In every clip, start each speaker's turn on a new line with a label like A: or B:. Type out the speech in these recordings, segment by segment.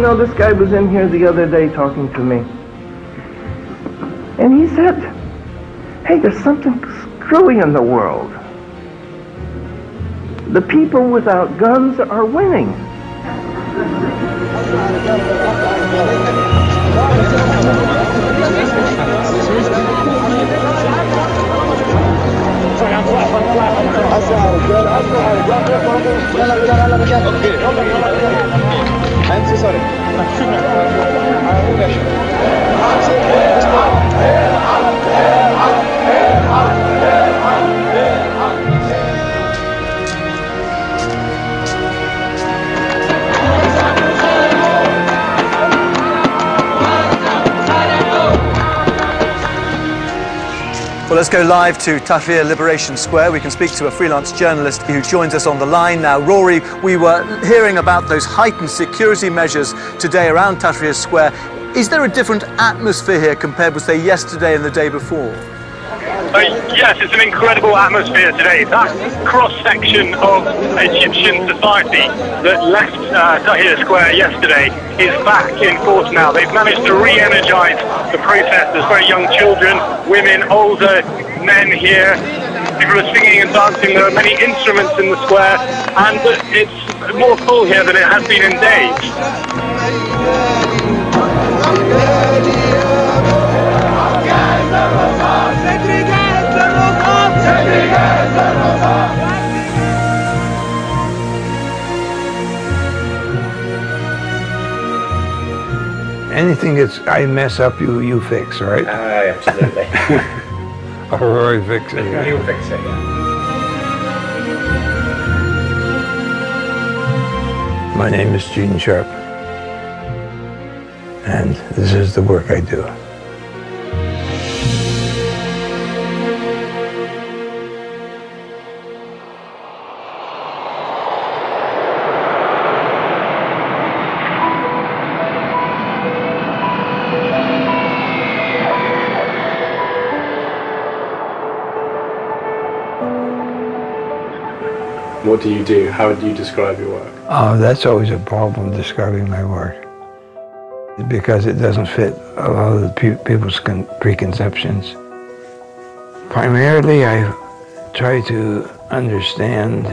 A: know, this guy was in here the other day talking to me. And he said, hey, there's something screwy in the world. The people without guns are winning.
B: I'm so sorry.
C: Well, let's go live to Tahrir Liberation Square. We can speak to a freelance journalist who joins us on the line now. Rory, we were hearing about those heightened security measures today around Tahrir Square. Is there a different atmosphere here compared with, say, yesterday and the day before?
D: Yes, it's an incredible atmosphere today. That cross-section of Egyptian society that left Tahrir Square yesterday is back in force now. They've managed to re-energize the protest. There's very young children, women, older men here. People are singing and dancing. There are many instruments in the square, and it's more full here than it has been in days.
E: Anything that's I mess up, you fix, right?
B: Absolutely.
E: Or Rory fix it. Yeah.
B: You'll fix it, yeah.
E: My name is Gene Sharp, and this is the work I do.
F: What do you do? How would you describe your work?
E: That's always a problem, describing my work, because it doesn't fit a lot of the people's preconceptions. Primarily, I try to understand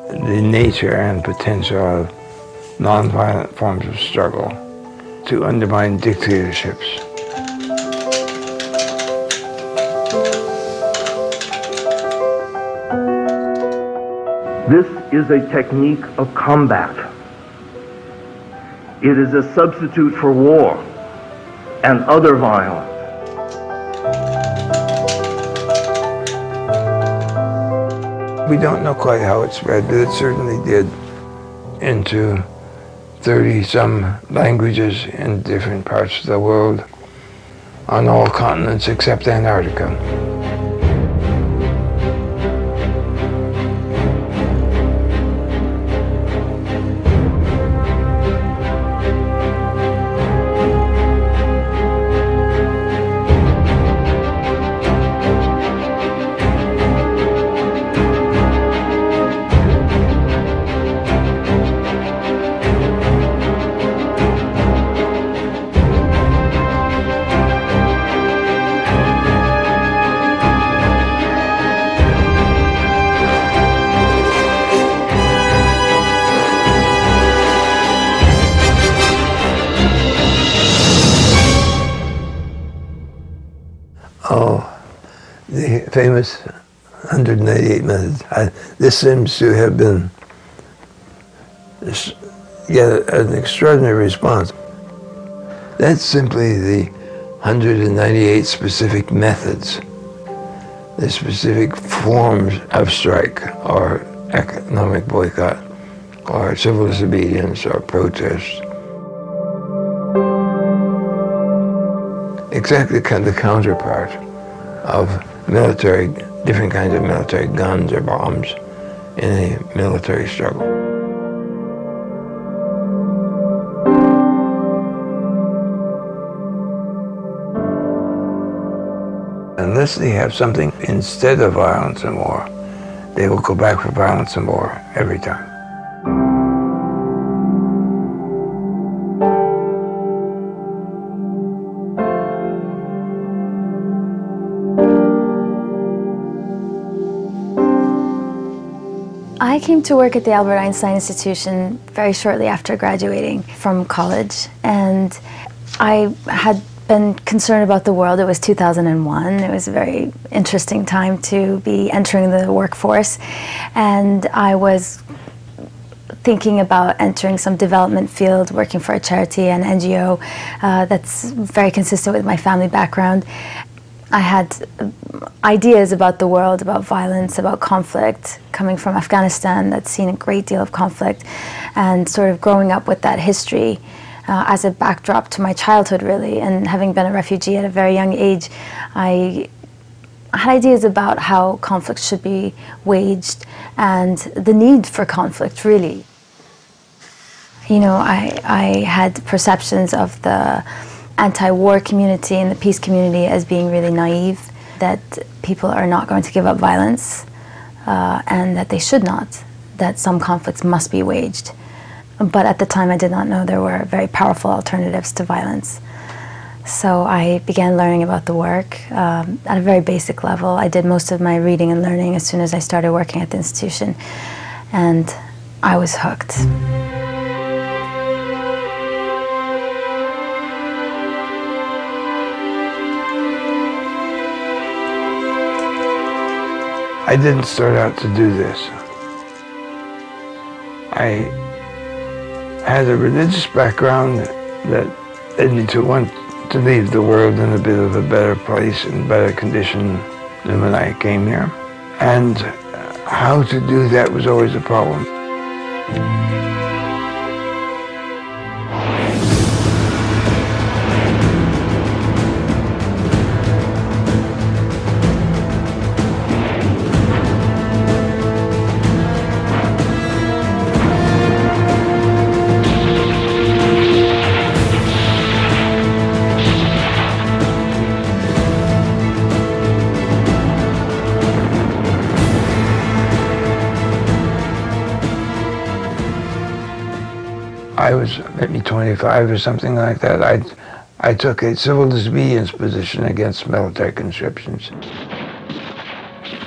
E: the nature and potential of nonviolent forms of struggle to undermine dictatorships.
A: This is a technique of combat. It is a substitute for war and other violence.
E: We don't know quite how it spread, but it certainly did into 30-some languages in different parts of the world, on all continents except Antarctica. The famous 198 methods. This seems to have been an extraordinary response. That's simply the 198 specific methods, the specific forms of strike or economic boycott or civil disobedience or protest. Exactly the counterpart of military, different kinds of military guns or bombs in a military struggle. Unless they have something instead of violence and war, they will go back for violence and war every time.
G: I came to work at the Albert Einstein Institution very shortly after graduating from college, and I had been concerned about the world. It was 2001. It was a very interesting time to be entering the workforce, and I was thinking about entering some development field, working for a charity, an NGO that's very consistent with my family background. I had ideas about the world, about violence, about conflict, coming from Afghanistan that's seen a great deal of conflict, and sort of growing up with that history as a backdrop to my childhood, really. And having been a refugee at a very young age, I had ideas about how conflict should be waged and the need for conflict, really. You know, I had perceptions of the anti-war community and the peace community as being really naive, that people are not going to give up violence, and that they should not, that some conflicts must be waged. But at the time I did not know there were very powerful alternatives to violence. So I began learning about the work at a very basic level. I did most of my reading and learning as soon as I started working at the institution, and I was hooked.
E: I didn't start out to do this. I had a religious background that led me to want to leave the world in a bit of a better place and better condition than when I came here. And how to do that was always a problem. I was maybe 25 or something like that. I took a civil disobedience position against military conscriptions.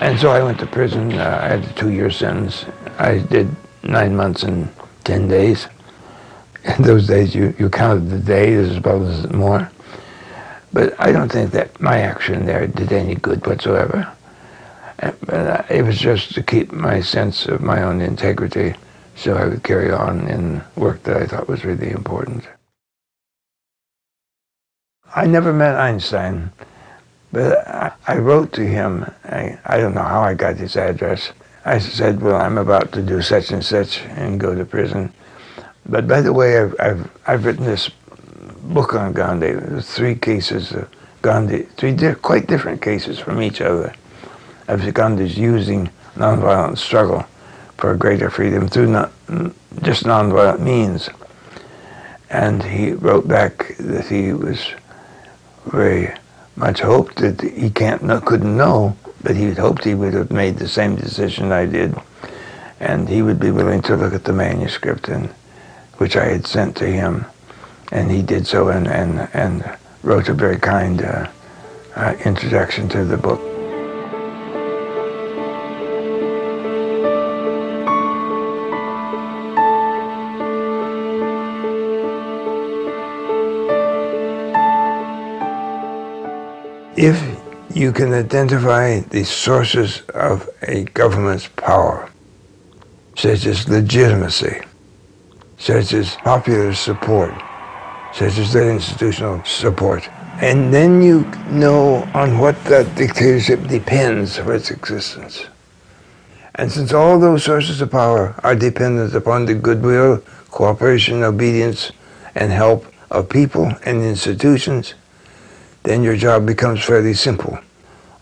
E: And so I went to prison. I had a 2-year sentence. I did 9 months and 10 days. In those days, you counted the days as well as more. But I don't think that my action there did any good whatsoever. But it was just to keep my sense of my own integrity, so I would carry on in work that I thought was really important. I never met Einstein, but I wrote to him. I don't know how I got his address. I said, well, I'm about to do such and such and go to prison. But by the way, I've written this book on Gandhi. There's 3 cases of Gandhi, 3 quite different cases from each other, of Gandhi's using nonviolent struggle for greater freedom through not just nonviolent means. And he wrote back that he was very much hoped that he couldn't know, but he hoped he would have made the same decision I did, and he would be willing to look at the manuscript, which I had sent to him, and he did so and wrote a very kind introduction to the book. If you can identify the sources of a government's power, such as legitimacy, such as popular support, such as their institutional support, and then you know on what that dictatorship depends for its existence. And since all those sources of power are dependent upon the goodwill, cooperation, obedience, and help of people and institutions, then your job becomes fairly simple.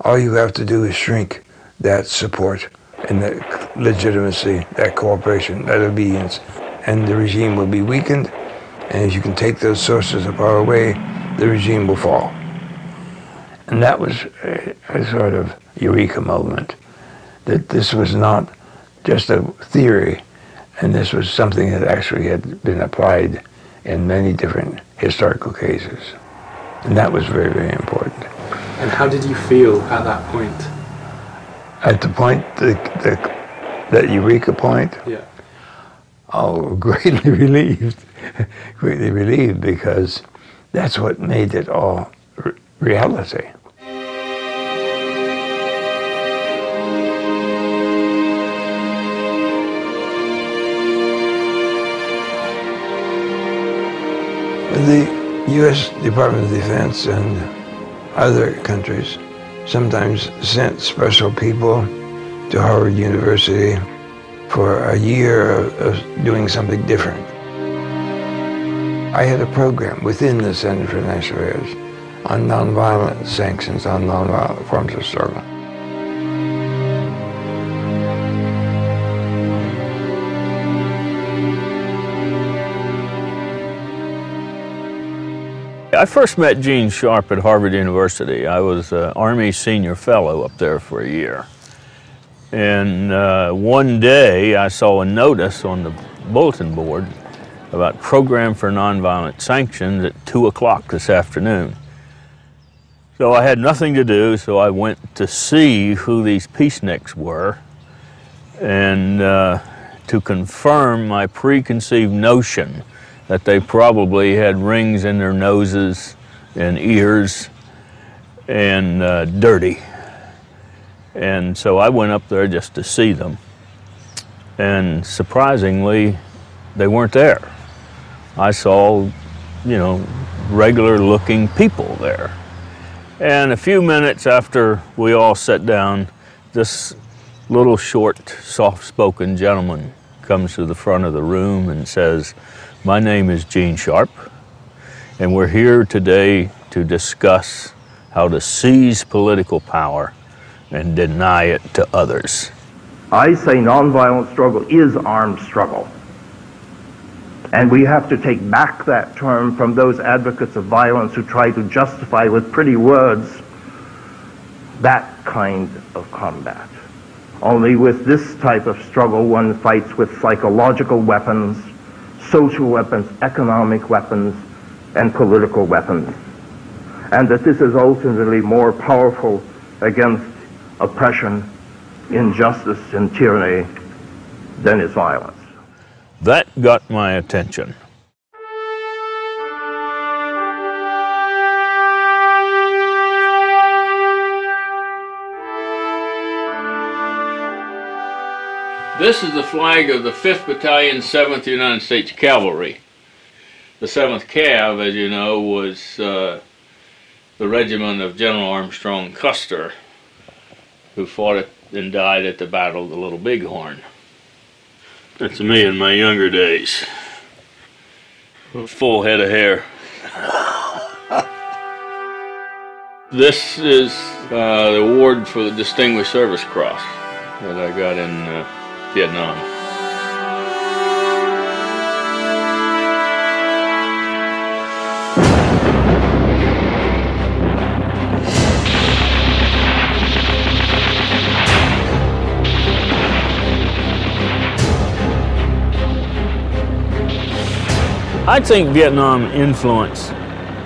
E: All you have to do is shrink that support and that legitimacy, that cooperation, that obedience, and the regime will be weakened, and if you can take those sources of power away, the regime will fall. And that was a sort of eureka moment, that this was not just a theory, and this was something that actually had been applied in many different historical cases. And that was very, very important.
F: And how did you feel at that point?
E: At the point, that eureka point?
F: Yeah.
E: Oh, greatly relieved. Greatly relieved, because that's what made it all reality. The U.S. Department of Defense and other countries sometimes sent special people to Harvard University for a year of doing something different. I had a program within the Center for National Affairs on nonviolent sanctions, on nonviolent forms of struggle.
H: I first met Gene Sharp at Harvard University. I was an Army senior fellow up there for a year. And one day I saw a notice on the bulletin board about Program for Nonviolent Sanctions at 2 o'clock this afternoon. So I had nothing to do, so I went to see who these peaceniks were and to confirm my preconceived notion that they probably had rings in their noses and ears and dirty. And so I went up there just to see them. And surprisingly, they weren't there. I saw, you know, regular looking people there. And a few minutes after we all sat down, this little short, soft-spoken gentleman comes to the front of the room and says, "My name is Gene Sharp, and we're here today to discuss how to seize political power and deny it to others."
A: I say nonviolent struggle is armed struggle. And we have to take back that term from those advocates of violence who try to justify with pretty words that kind of combat. Only with this type of struggle, one fights with psychological weapons, social weapons, economic weapons, and political weapons. And that this is ultimately more powerful against oppression, injustice, and tyranny than is violence.
H: That got my attention. This is the flag of the 5th Battalion, 7th United States Cavalry. The 7th Cav, as you know, was the regiment of General Armstrong Custer, who fought and died at the Battle of the Little Bighorn. That's me in my younger days. Full head of hair. This is the award for the Distinguished Service Cross that I got in Vietnam. I think Vietnam influenced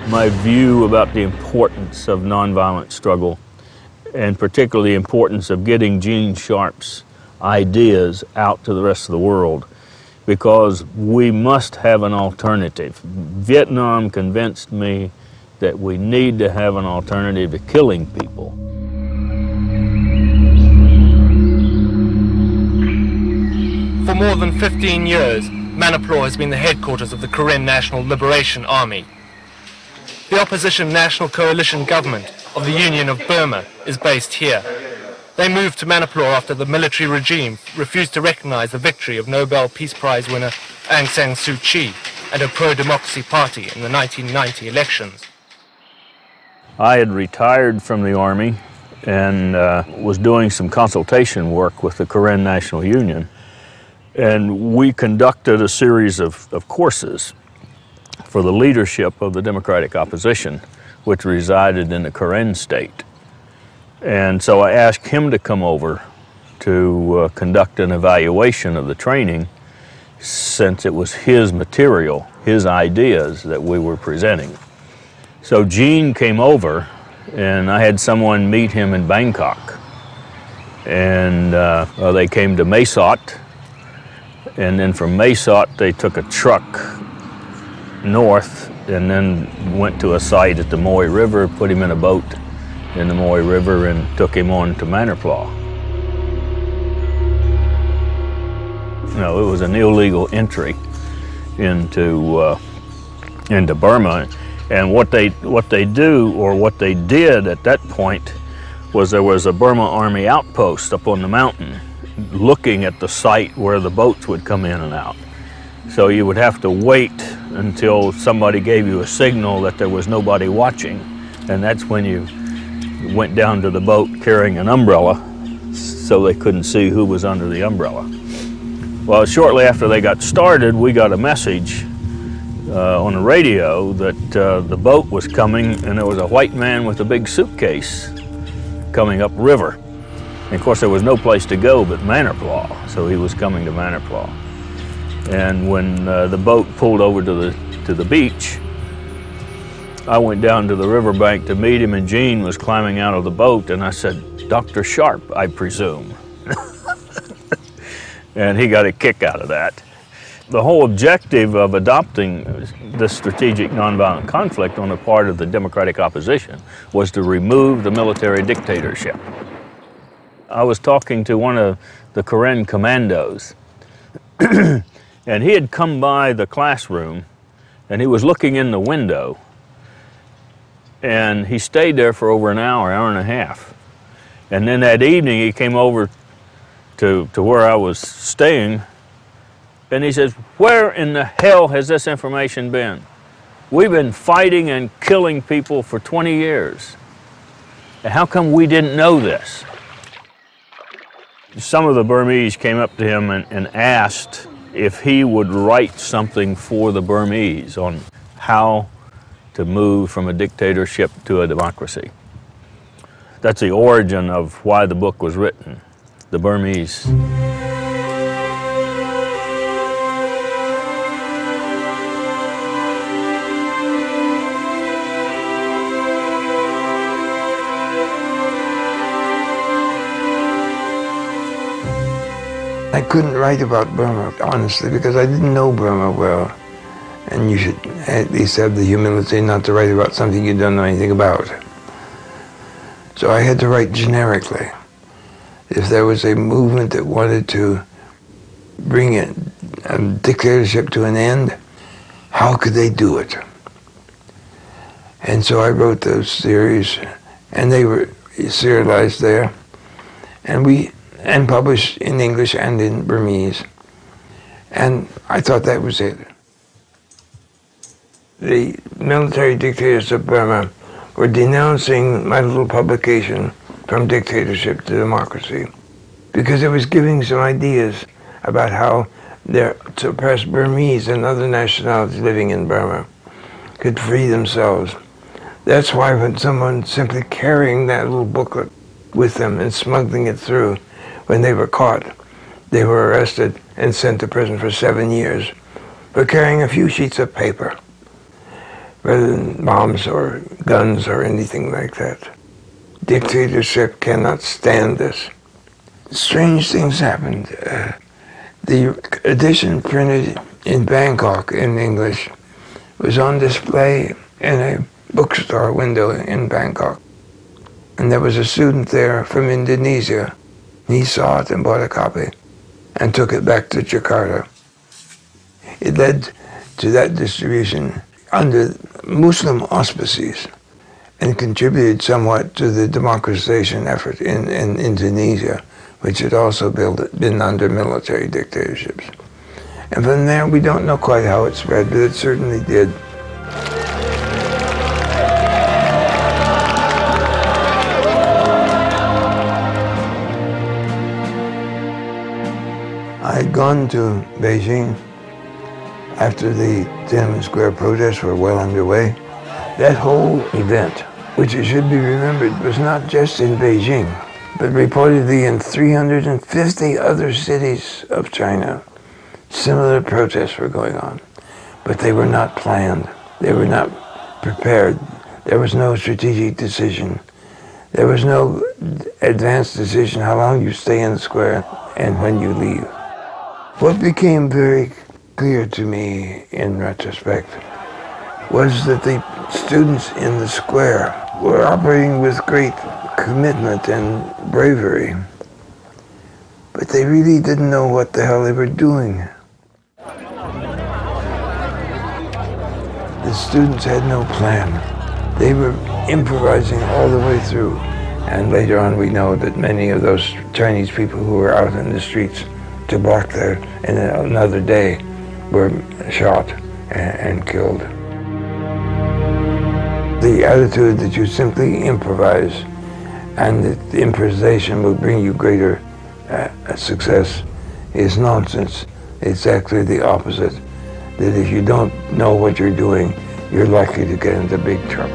H: my view about the importance of nonviolent struggle, and particularly the importance of getting Gene Sharp's ideas out to the rest of the world, because we must have an alternative. Vietnam convinced me that we need to have an alternative to killing people.
I: For more than 15 years, Manipur has been the headquarters of the Karen National Liberation Army. The opposition National Coalition Government of the Union of Burma is based here. They moved to Manipur after the military regime refused to recognize the victory of Nobel Peace Prize winner Aung San Suu Kyi and her pro-democracy party in the 1990 elections.
H: I had retired from the Army and was doing some consultation work with the Karen National Union. And we conducted a series of courses for the leadership of the Democratic opposition, which resided in the Karen state. And so I asked him to come over to conduct an evaluation of the training, since it was his material his ideas that we were presenting. So Gene came over, and I had someone meet him in Bangkok. And they came to Mae Sot, and then from Mae Sot they took a truck north and then went to a site at the Moy River, put him in a boat in the Moy River and took him on to Manarplau. No, it was an illegal entry into Burma, and what they do, or what they did at that point, was there was a Burma Army outpost up on the mountain looking at the site where the boats would come in and out. So you would have to wait until somebody gave you a signal that there was nobody watching, and that's when you went down to the boat carrying an umbrella so they couldn't see who was under the umbrella. Well, shortly after they got started, we got a message on the radio that the boat was coming, and there was a white man with a big suitcase coming up river. And of course there was no place to go but Manarplau, so he was coming to Manarplau. And when the boat pulled over to the beach, I went down to the riverbank to meet him, and Gene was climbing out of the boat, and I said, "Dr. Sharp, I presume." And he got a kick out of that. The whole objective of adopting this strategic nonviolent conflict on the part of the democratic opposition was to remove the military dictatorship. I was talking to one of the Karen commandos, and he had come by the classroom, and he was looking in the window, and he stayed there for over an hour, hour and a half. And then that evening he came over to where I was staying, and he says, "Where in the hell has this information been? We've been fighting and killing people for 20 years. And how come we didn't know this?" Some of the Burmese came up to him and asked if he would write something for the Burmese on how to move from a dictatorship to a democracy. That's the origin of why the book was written, the Burmese.
E: I couldn't write about Burma, honestly, because I didn't know Burma well. And you should at least have the humility not to write about something you don't know anything about. So I had to write generically. If there was a movement that wanted to bring a dictatorship to an end, how could they do it? And so I wrote those series, and they were serialized there, and published in English and in Burmese. And I thought that was it. The military dictators of Burma were denouncing my little publication from dictatorship to democracy, because it was giving some ideas about how their suppressed Burmese and other nationalities living in Burma could free themselves. That's why when someone simply carrying that little booklet with them and smuggling it through, when they were caught, they were arrested and sent to prison for 7 years for carrying a few sheets of paper rather than bombs or guns or anything like that. Dictatorship cannot stand this. Strange things happened. The edition printed in Bangkok in English was on display in a bookstore window in Bangkok. And there was a student there from Indonesia. He saw it and bought a copy and took it back to Jakarta. It led to that distribution under Muslim auspices and contributed somewhat to the democratization effort in Indonesia, which had also been under military dictatorships. And from there, we don't know quite how it spread, but it certainly did. I had gone to Beijing after the Tiananmen Square protests were well underway. That whole event, which it should be remembered, was not just in Beijing, but reportedly in 350 other cities of China. Similar protests were going on. but they were not planned. They were not prepared. There was no strategic decision. There was no advanced decision how long you stay in the square and when you leave. What became very clear to me in retrospect was that the students in the square were operating with great commitment and bravery, but they really didn't know what the hell they were doing. The students had no plan. They were improvising all the way through. And later on we know that many of those Chinese people who were out in the streets to block there in another day were shot and killed. The attitude that you simply improvise and that the improvisation will bring you greater success is nonsense. It's actually the opposite. That if you don't know what you're doing, you're likely to get into big trouble.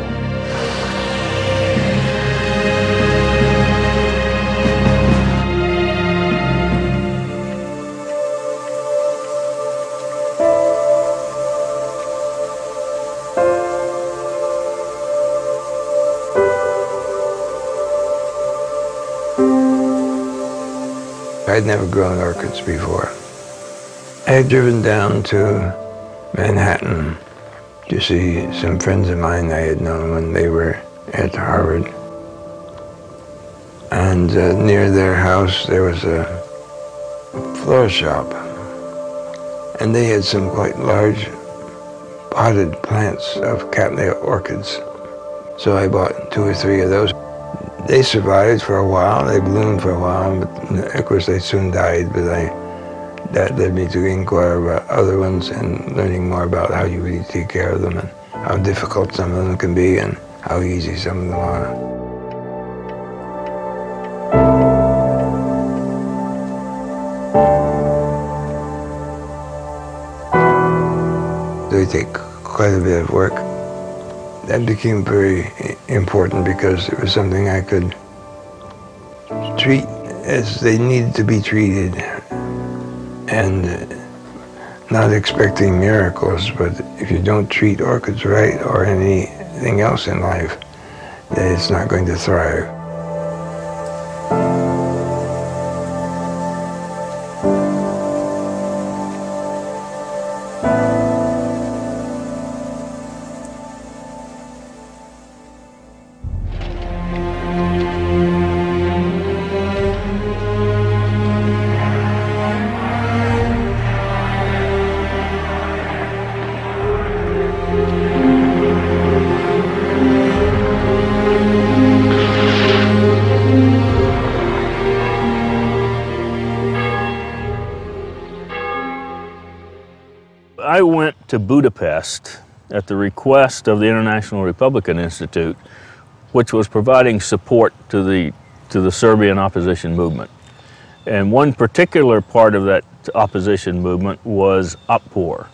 E: I'd never grown orchids before. I had driven down to Manhattan to see some friends of mine I had known when they were at Harvard. And near their house there was a flower shop. And they had some quite large potted plants of cattleya orchids. So I bought 2 or 3 of those. They survived for a while, they bloomed for a while, but of course they soon died, but that led me to inquire about other ones and learning more about how you really take care of them and how difficult some of them can be and how easy some of them are. They take quite a bit of work. That became very important because it was something I could treat as they needed to be treated and not expecting miracles, but if you don't treat orchids right or anything else in life, then it's not going to thrive.
H: I went to Budapest at the request of the International Republican Institute, which was providing support to the Serbian opposition movement. And one particular part of that opposition movement was Otpor.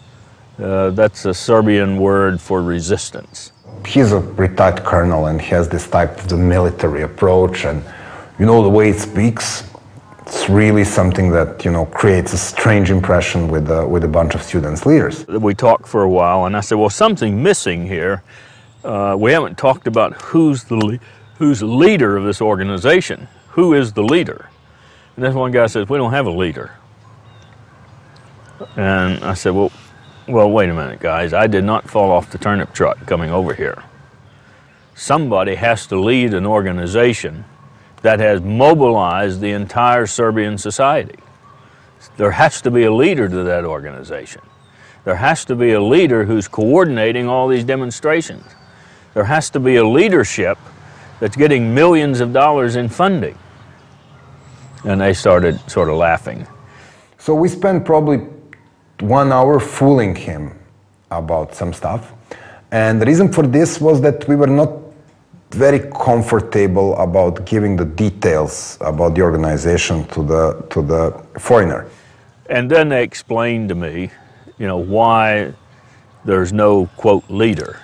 H: That's a Serbian word for resistance.
J: He's a retired colonel and he has this type of the military approach, and you know the way he speaks, it's really something that, you know, creates a strange impression with a bunch of students, leaders.
H: We talked for a while and I said, well, something missing here. We haven't talked about who's the leader of this organization. Who is the leader? And then one guy says, we don't have a leader. And I said, well, wait a minute, guys. I did not fall off the turnip truck coming over here. Somebody has to lead an organization that has mobilized the entire Serbian society. There has to be a leader to that organization. There has to be a leader who's coordinating all these demonstrations. There has to be a leadership that's getting millions of dollars in funding. And they started sort of laughing.
J: So we spent probably 1 hour fooling him about some stuff. And the reason for this was that we were not very comfortable about giving the details about the organization to the foreigner.
H: And then they explained to me, you know, why there's no, quote, leader.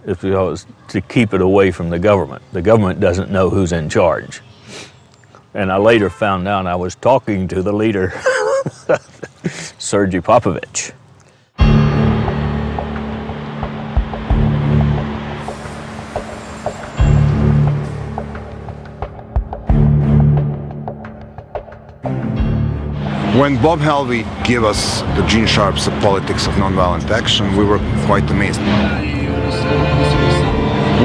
H: It's because to keep it away from the government. The government doesn't know who's in charge. And I later found out I was talking to the leader, Sergei Popovich.
J: When Bob Halvey gave us the Gene Sharp's The Politics of Nonviolent Action, we were quite amazed.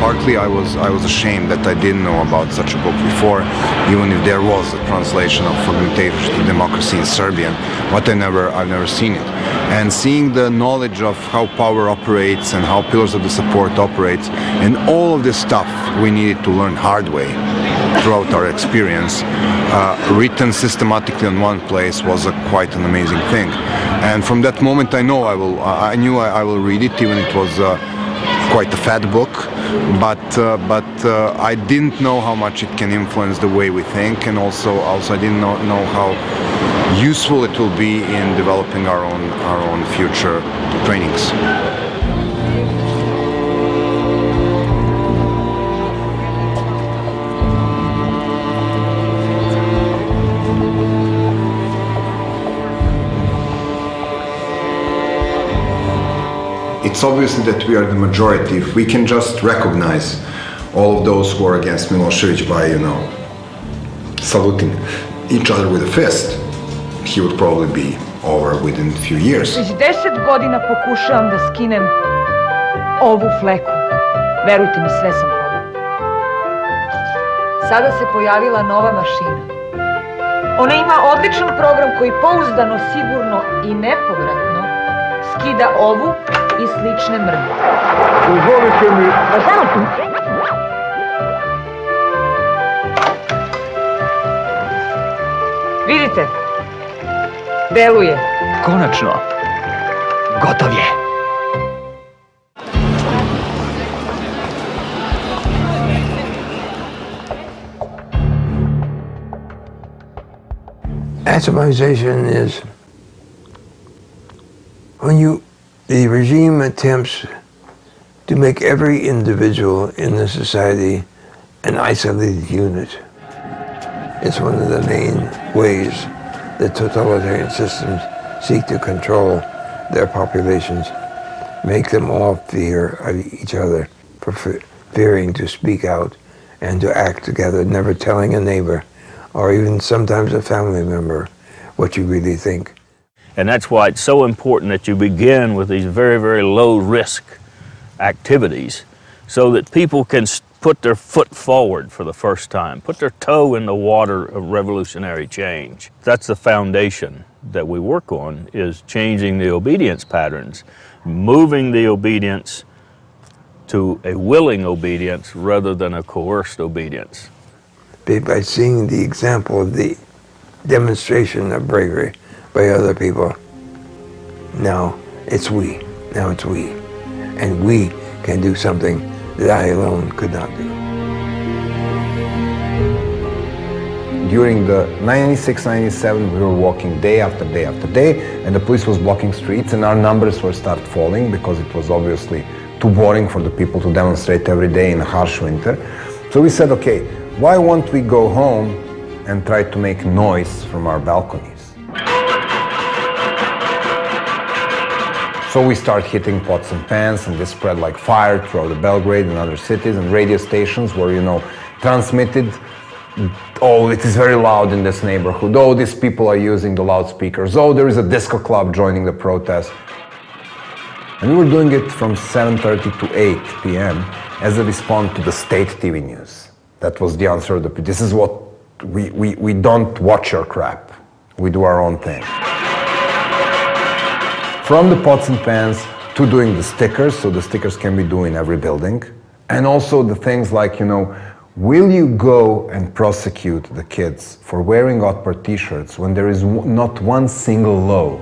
J: Partly I was ashamed that I didn't know about such a book before, even if there was a translation of From Dictatorship to Democracy in Serbian, but I've never seen it. And seeing the knowledge of how power operates and how pillars of the support operates, and all of this stuff we needed to learn hard way throughout our experience, written systematically in one place was quite an amazing thing. And from that moment I knew I will read it, even it was quite a fat book, but I didn't know how much it can influence the way we think, and also I didn't know how useful it will be in developing our own future trainings. It's obviously that we are the majority. If we can just recognize all of those who are against Milosevic by, saluting each other with a fist, he would probably be over within a few years.
K: Već 10 godina pokušavam da skinem ovu fleku. Verujte mi, sve sam probala. Sada se pojavila nova mašina. Ona ima odličan program koji pouzdano, sigurno i nepovratno skida ovu i slične mrlje.
A: Dozvolite mi...
K: Vidite, deluje.
A: Konačno, gotov je.
E: Atomization is when the regime attempts to make every individual in the society an isolated unit. It's one of the main ways that totalitarian systems seek to control their populations, make them all fear of each other, fearing to speak out and to act together, never telling a neighbor or even sometimes a family member what you really think.
H: And that's why it's so important that you begin with these very, very low-risk activities so that people can put their foot forward for the first time, put their toe in the water of revolutionary change. That's the foundation that we work on, is changing the obedience patterns, moving the obedience to a willing obedience rather than a coerced obedience.
E: By seeing the example of the demonstration of bravery by other people, now it's we. And we can do something that I alone could not do.
J: During the 96-97, we were walking day after day after day, and the police was blocking streets, and our numbers were start falling because it was obviously too boring for the people to demonstrate every day in a harsh winter. So we said, okay, why won't we go home and try to make noise from our balconies? So we start hitting pots and pans, and this spread like fire throughout the Belgrade and other cities, and radio stations were, transmitted, oh, it is very loud in this neighborhood, oh, these people are using the loudspeakers, oh, there is a disco club joining the protest. And we were doing it from 7:30 to 8 p.m. as a response to the state TV news. That was the answer of this is what we don't watch your crap, we do our own thing. From the pots and pans to doing the stickers, so the stickers can be done in every building. And also the things like, will you go and prosecute the kids for wearing Otpar t-shirts when there is not one single law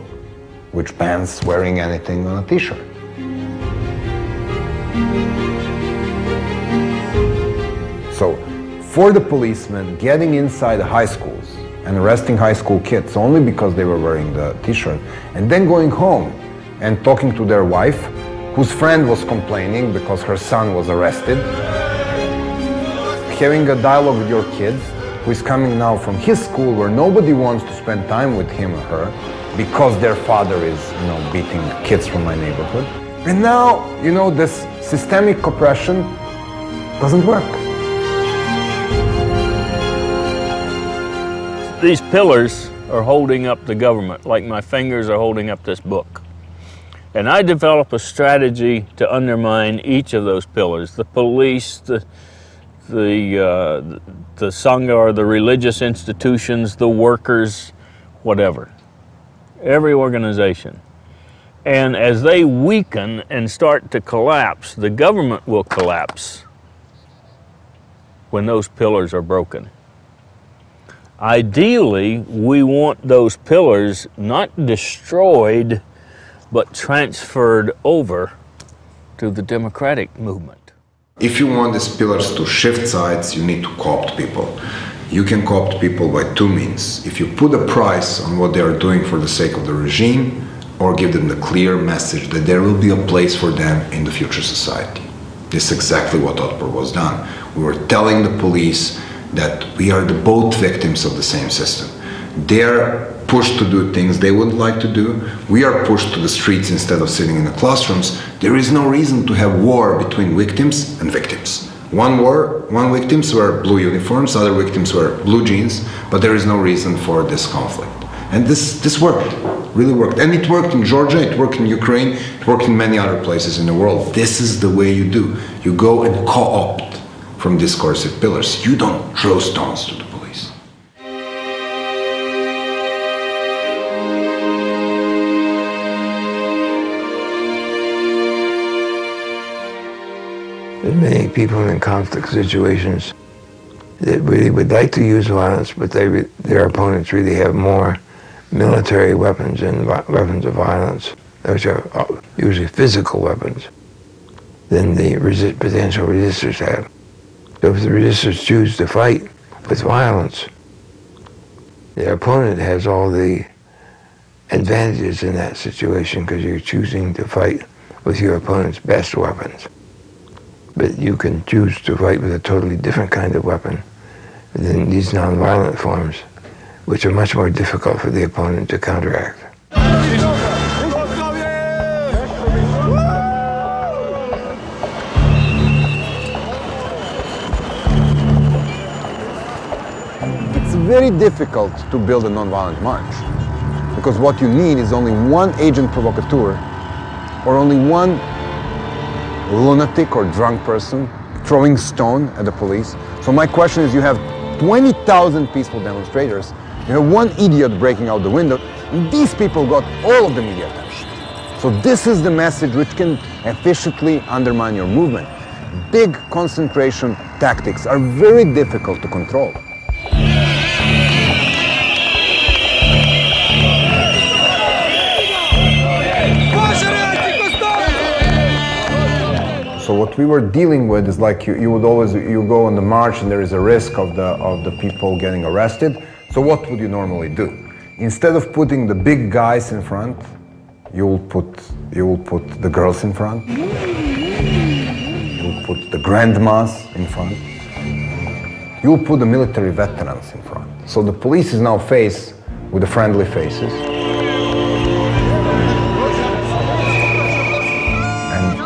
J: which bans wearing anything on a t-shirt? So, for the policemen getting inside the high schools and arresting high school kids only because they were wearing the t-shirt, and then going home and talking to their wife, whose friend was complaining because her son was arrested, having a dialogue with your kid who is coming now from his school where nobody wants to spend time with him or her because their father is, beating kids from my neighborhood. And now, this systemic oppression doesn't work.
H: These pillars are holding up the government, like my fingers are holding up this book. And I develop a strategy to undermine each of those pillars, the police, the Sangha or the religious institutions, the workers, whatever, every organization. And as they weaken and start to collapse, the government will collapse when those pillars are broken. Ideally, we want those pillars not destroyed, but transferred over to the democratic movement.
J: If you want these pillars to shift sides, you need to co-opt people. You can co-opt people by two means. If you put a price on what they are doing for the sake of the regime, or give them the clear message that there will be a place for them in the future society. This is exactly what Otpor was done. We were telling the police that we are both victims of the same system. They are pushed to do things they wouldn't like to do. We are pushed to the streets instead of sitting in the classrooms. There is no reason to have war between victims and victims. One victims wear blue uniforms, other victims wear blue jeans, but there is no reason for this conflict. And this worked, really worked. And it worked in Georgia, it worked in Ukraine, it worked in many other places in the world. This is the way you do. You go and co-opt from discursive pillars. You don't throw stones to the police.
E: There's many people in conflict situations that really would like to use violence, but their opponents really have more military weapons and weapons of violence, which are usually physical weapons, than the potential resistors have. So if the resistors choose to fight with violence, their opponent has all the advantages in that situation because you're choosing to fight with your opponent's best weapons. But you can choose to fight with a totally different kind of weapon than these nonviolent forms, which are much more difficult for the opponent to counteract.
J: It's very difficult to build a nonviolent march, because what you need is only one agent provocateur, or only one lunatic or drunk person throwing stone at the police. So my question is, you have 20,000 peaceful demonstrators, you have one idiot breaking out the window, and these people got all of the media attention. So this is the message which can efficiently undermine your movement. Big concentration tactics are very difficult to control. So what we were dealing with is like you go on the march and there is a risk of the people getting arrested. So what would you normally do? Instead of putting the big guys in front, you will put the girls in front. You will put the grandmas in front. You will put the military veterans in front. So the police is now faced with the friendly faces.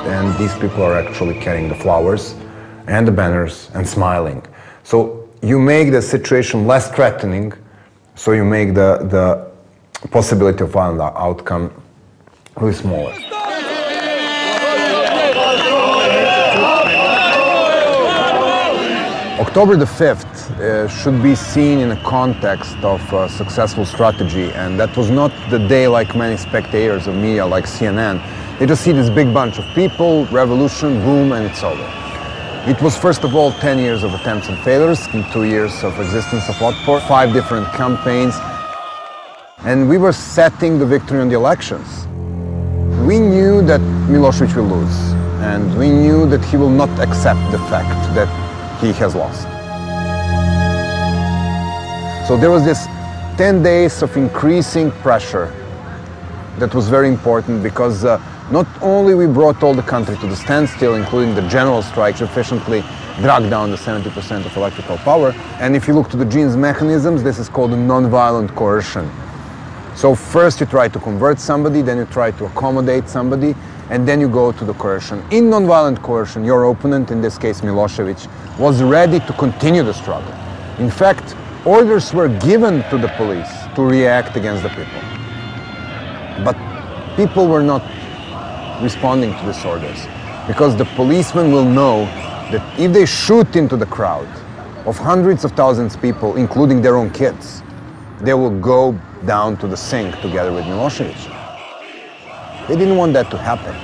J: And these people are actually carrying the flowers and the banners and smiling. So you make the situation less threatening, so you make the possibility of violent outcome really smaller. October the 5th should be seen in a context of a successful strategy, and that was not the day like many spectators of media like CNN. They just see this big bunch of people, revolution, boom, and it's over. It was first of all 10 years of attempts and failures, and 2 years of existence of Otpor, 5 different campaigns, and we were setting the victory on the elections. We knew that Milosevic will lose, and we knew that he will not accept the fact that he has lost. So there was this 10 days of increasing pressure that was very important, because not only we brought all the country to the standstill, including the general strikes, efficiently dragged down the 70% of electrical power, and if you look to the gene's mechanisms, this is called a non-violent coercion. So first you try to convert somebody, then you try to accommodate somebody, and then you go to the coercion. In non-violent coercion, your opponent, in this case Milosevic, was ready to continue the struggle. In fact, orders were given to the police to react against the people. But people were not responding to these orders, because the policemen will know that if they shoot into the crowd of hundreds of thousands of people, including their own kids, they will go down to the sink together with Milosevic. They didn't want that to happen.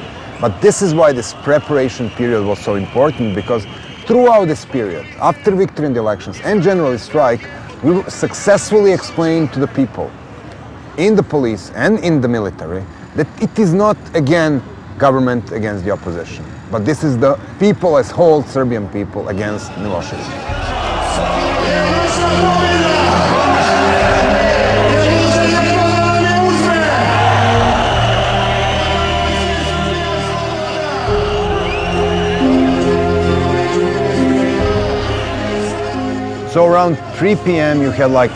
J: But this is why this preparation period was so important, because throughout this period, after victory in the elections and general strike, we successfully explained to the people in the police and in the military that it is not, again, government against the opposition, but this is the people as whole, Serbian people, against Milosevic. So around 3 p.m. you had like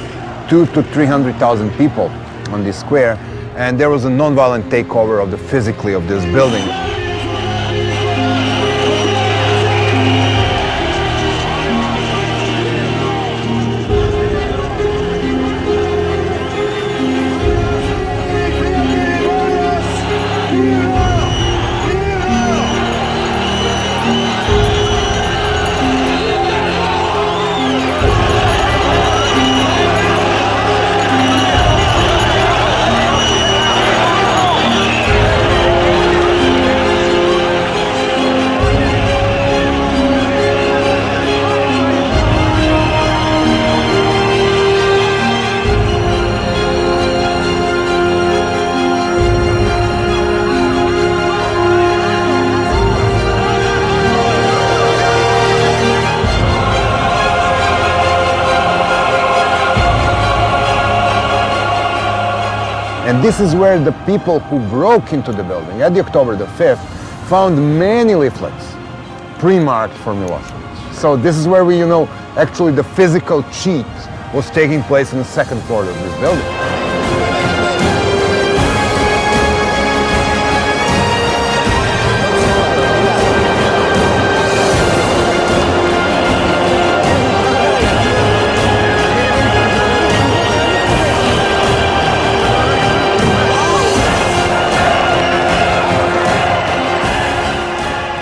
J: 200,000 to 300,000 people on this square, and there was a non-violent takeover of the physically of this building. And this is where the people who broke into the building at the October the 5th found many leaflets pre-marked for Milosevic. So this is where we, actually the physical cheat was taking place on the second floor of this building.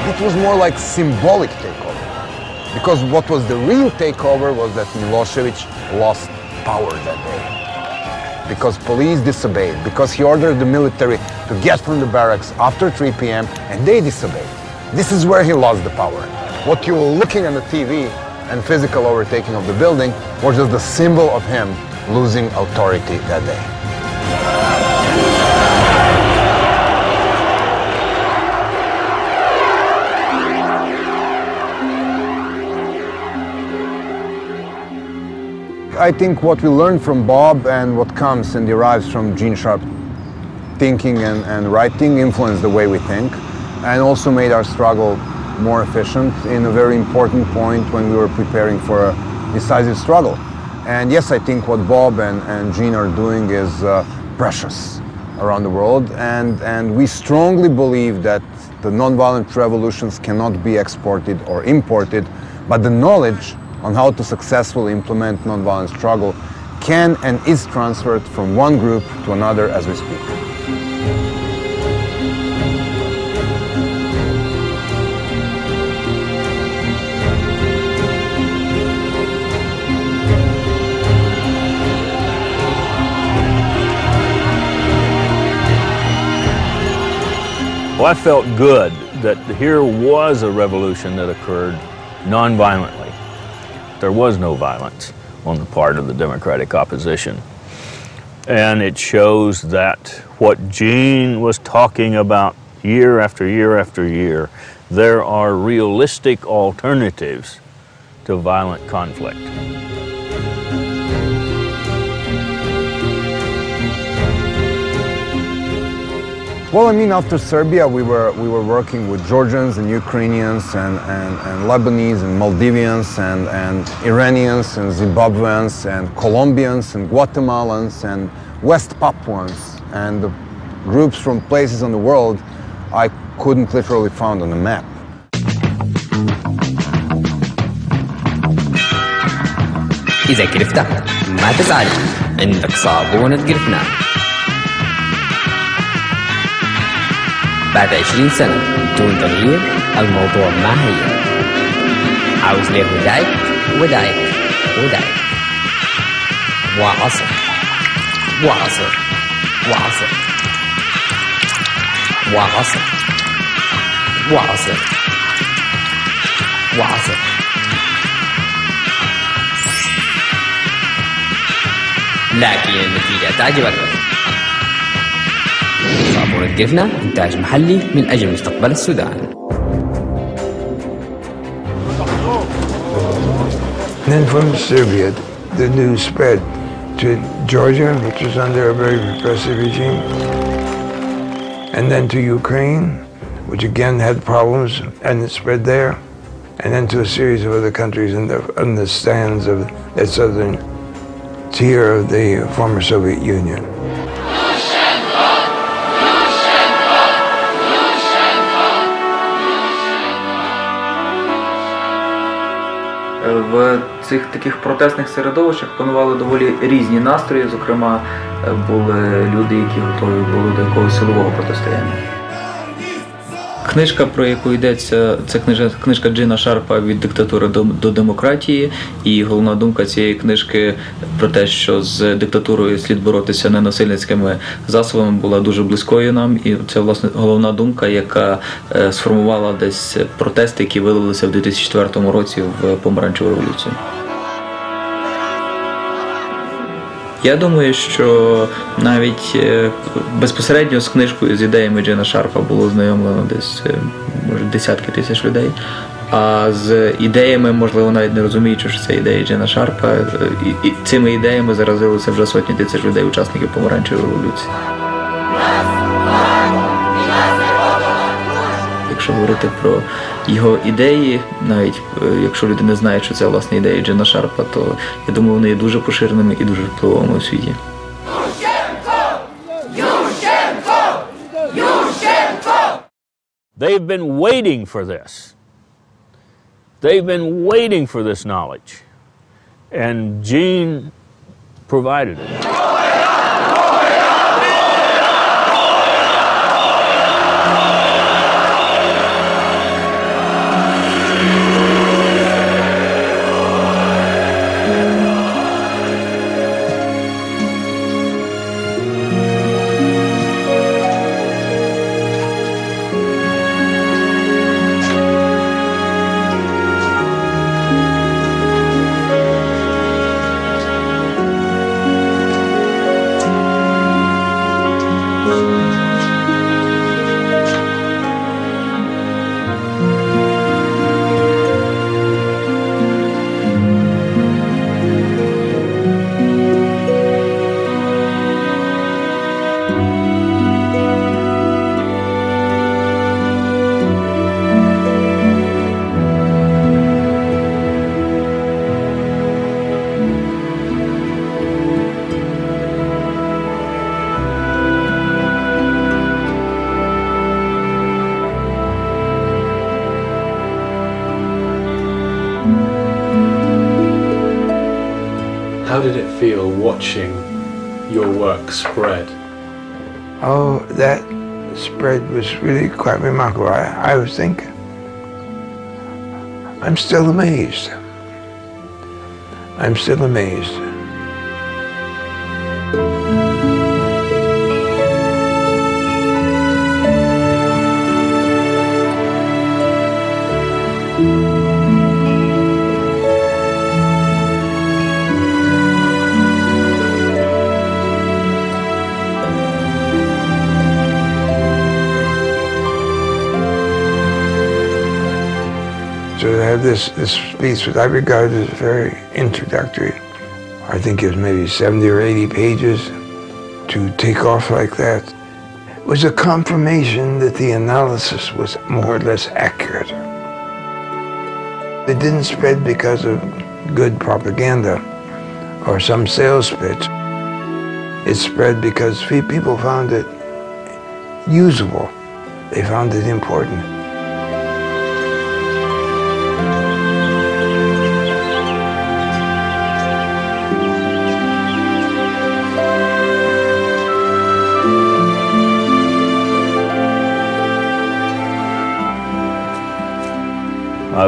J: It was more like symbolic takeover, because what was the real takeover was that Milosevic lost power that day, because police disobeyed, because he ordered the military to get from the barracks after 3 p.m. and they disobeyed. This is where he lost the power. What you were looking on the TV and physical overtaking of the building was just the symbol of him losing authority that day. I think what we learned from Bob and what comes and derives from Gene Sharp thinking and writing influenced the way we think, and also made our struggle more efficient in a very important point when we were preparing for a decisive struggle. And yes, I think what Bob and Gene are doing is precious around the world, and we strongly believe that the nonviolent revolutions cannot be exported or imported, but the knowledge on how to successfully implement nonviolent struggle can and is transferred from one group to another as we speak.
H: Well, I felt good that here was a revolution that occurred nonviolently. There was no violence on the part of the Democratic opposition. And it shows that what Gene was talking about year after year after year, there are realistic alternatives to violent conflict.
J: Well, I mean, after Serbia, we were working with Georgians and Ukrainians and Lebanese and Maldivians and Iranians and Zimbabweans and Colombians and Guatemalans and West Papuans and the groups from places on the world I couldn't literally find on the map.
L: إذا كرفت ما تزعل، عندك صابونة جرفنان. بعد 20 سنة بدون تغيير الموضوع ما هي. عاوز ليه وداعك وداعك وداعك. وعصر وعصر وعصر وعصر وعصر وعصر. لكن النتيجة تعجبك. صابونة جفنة إنتاج محلي من أجل مستقبل السودان.
E: Then from Serbia, the news spread to Georgia, which was under a very repressive regime, and then to Ukraine, which again had problems, and it spread there, and then to a series of other countries in the stands of the southern tier of the former Soviet Union.
M: В цих таких протестних середовищах панували доволі різні настрої, зокрема, були люди, які готові були до якогось силового протистояння. Книжка, про яку йдеться, це книжка Джина Шарпа «Від диктатури до демократії», і головна думка цієї книжки про те, що з диктатурою слід боротися ненасильницькими засобами, була дуже близькою нам, і це, власне, головна думка, яка сформувала десь протести, які вилилися в 2004 році в помаранчеву революцію. Я думаю, що навіть безпосередньо з книжкою, з ідеями Джина Шарпа було знайомлено десь, може, десятки тисяч людей, а з ідеями, можливо, навіть не розуміючи, що це ідеї Джина Шарпа, і цими ідеями заразилися вже сотні тисяч людей, учасників помаранчевої революції. Якщо говорити про його ідеї, навіть якщо люди не знають, що це, власне, ідеї Джина Шарпа, то, я думаю, вони є дуже поширеними і дуже впливовими у світі.
H: They've been waiting for this. They've been waiting for this knowledge. And Gene provided it.
F: How did it feel watching your work spread?
E: Oh, that spread was really quite remarkable. I was thinking, I'm still amazed. I'm still amazed. So to have this speech, which I regard as very introductory, I think it was maybe 70 or 80 pages, to take off like that, was a confirmation that the analysis was more or less accurate. It didn't spread because of good propaganda or some sales pitch. It spread because people found it usable. They found it important.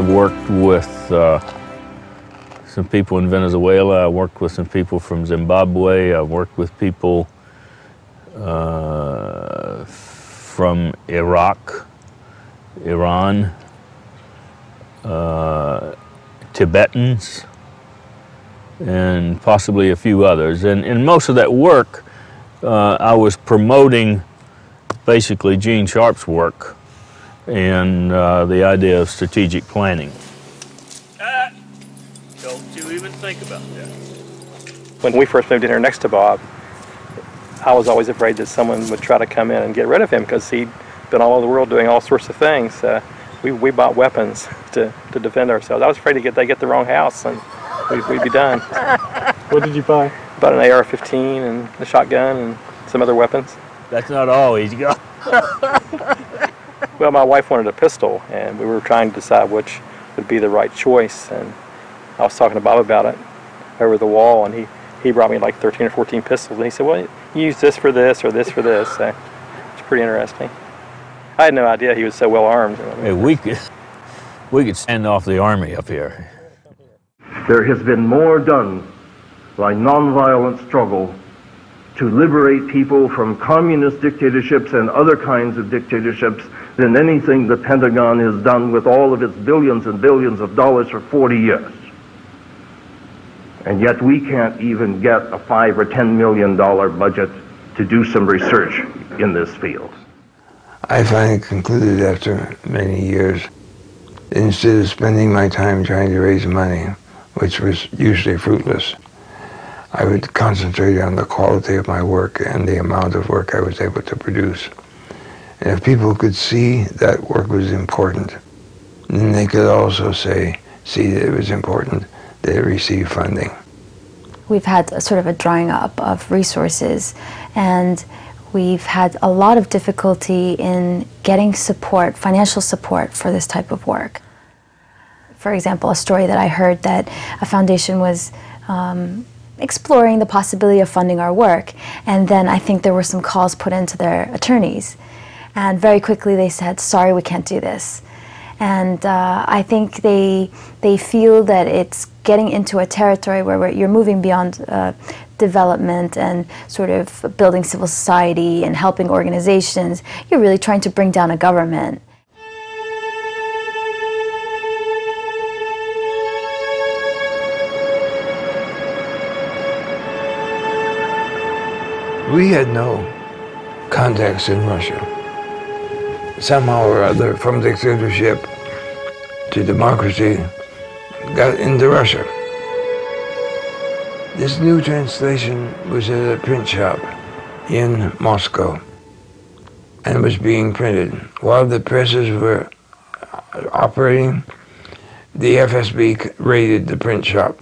H: I've worked with some people in Venezuela. I worked with some people from Zimbabwe. I've worked with people from Iraq, Iran, Tibetans, and possibly a few others. And in most of that work, I was promoting basically Gene Sharp's work and the idea of strategic planning. Don't you even think about that.
N: When we first moved in here next to Bob, I was always afraid that someone would try to come in and get rid of him because he'd been all over the world doing all sorts of things. We bought weapons to defend ourselves. I was afraid they get the wrong house and we'd be done.
F: What did you buy?
N: Bought an AR-15 and a shotgun and some other weapons.
H: That's not all he's got.
N: Well, my wife wanted a pistol, and we were trying to decide which would be the right choice. And I was talking to Bob about it over the wall, and he brought me like 13 or 14 pistols, and he said, well, you use this for this or this for this. So it's pretty interesting. I had no idea he was so well armed.
H: Hey, we could stand off the army up here.
A: There has been more done by nonviolent struggle to liberate people from communist dictatorships and other kinds of dictatorships than anything the Pentagon has done with all of its billions and billions of dollars for 40 years. And yet we can't even get a $5 or $10 million budget to do some research in this field.
E: I finally concluded after many years, instead of spending my time trying to raise money, which was usually fruitless, I would concentrate on the quality of my work and the amount of work I was able to produce. And if people could see that work was important, then they could also see that it was important that it receive funding.
G: We've had a sort of a drying up of resources, and we've had a lot of difficulty in getting support, financial support for this type of work. For example, a story that I heard that a foundation was exploring the possibility of funding our work, and then I think there were some calls put into their attorneys, and very quickly they said, sorry, we can't do this. And I think they feel that it's getting into a territory where you're moving beyond development and sort of building civil society and helping organizations. You're really trying to bring down a government.
E: We had no contacts in Russia. Somehow or other, from dictatorship to democracy, got into Russia. This new translation was at a print shop in Moscow and was being printed. While the presses were operating, the FSB raided the print shop.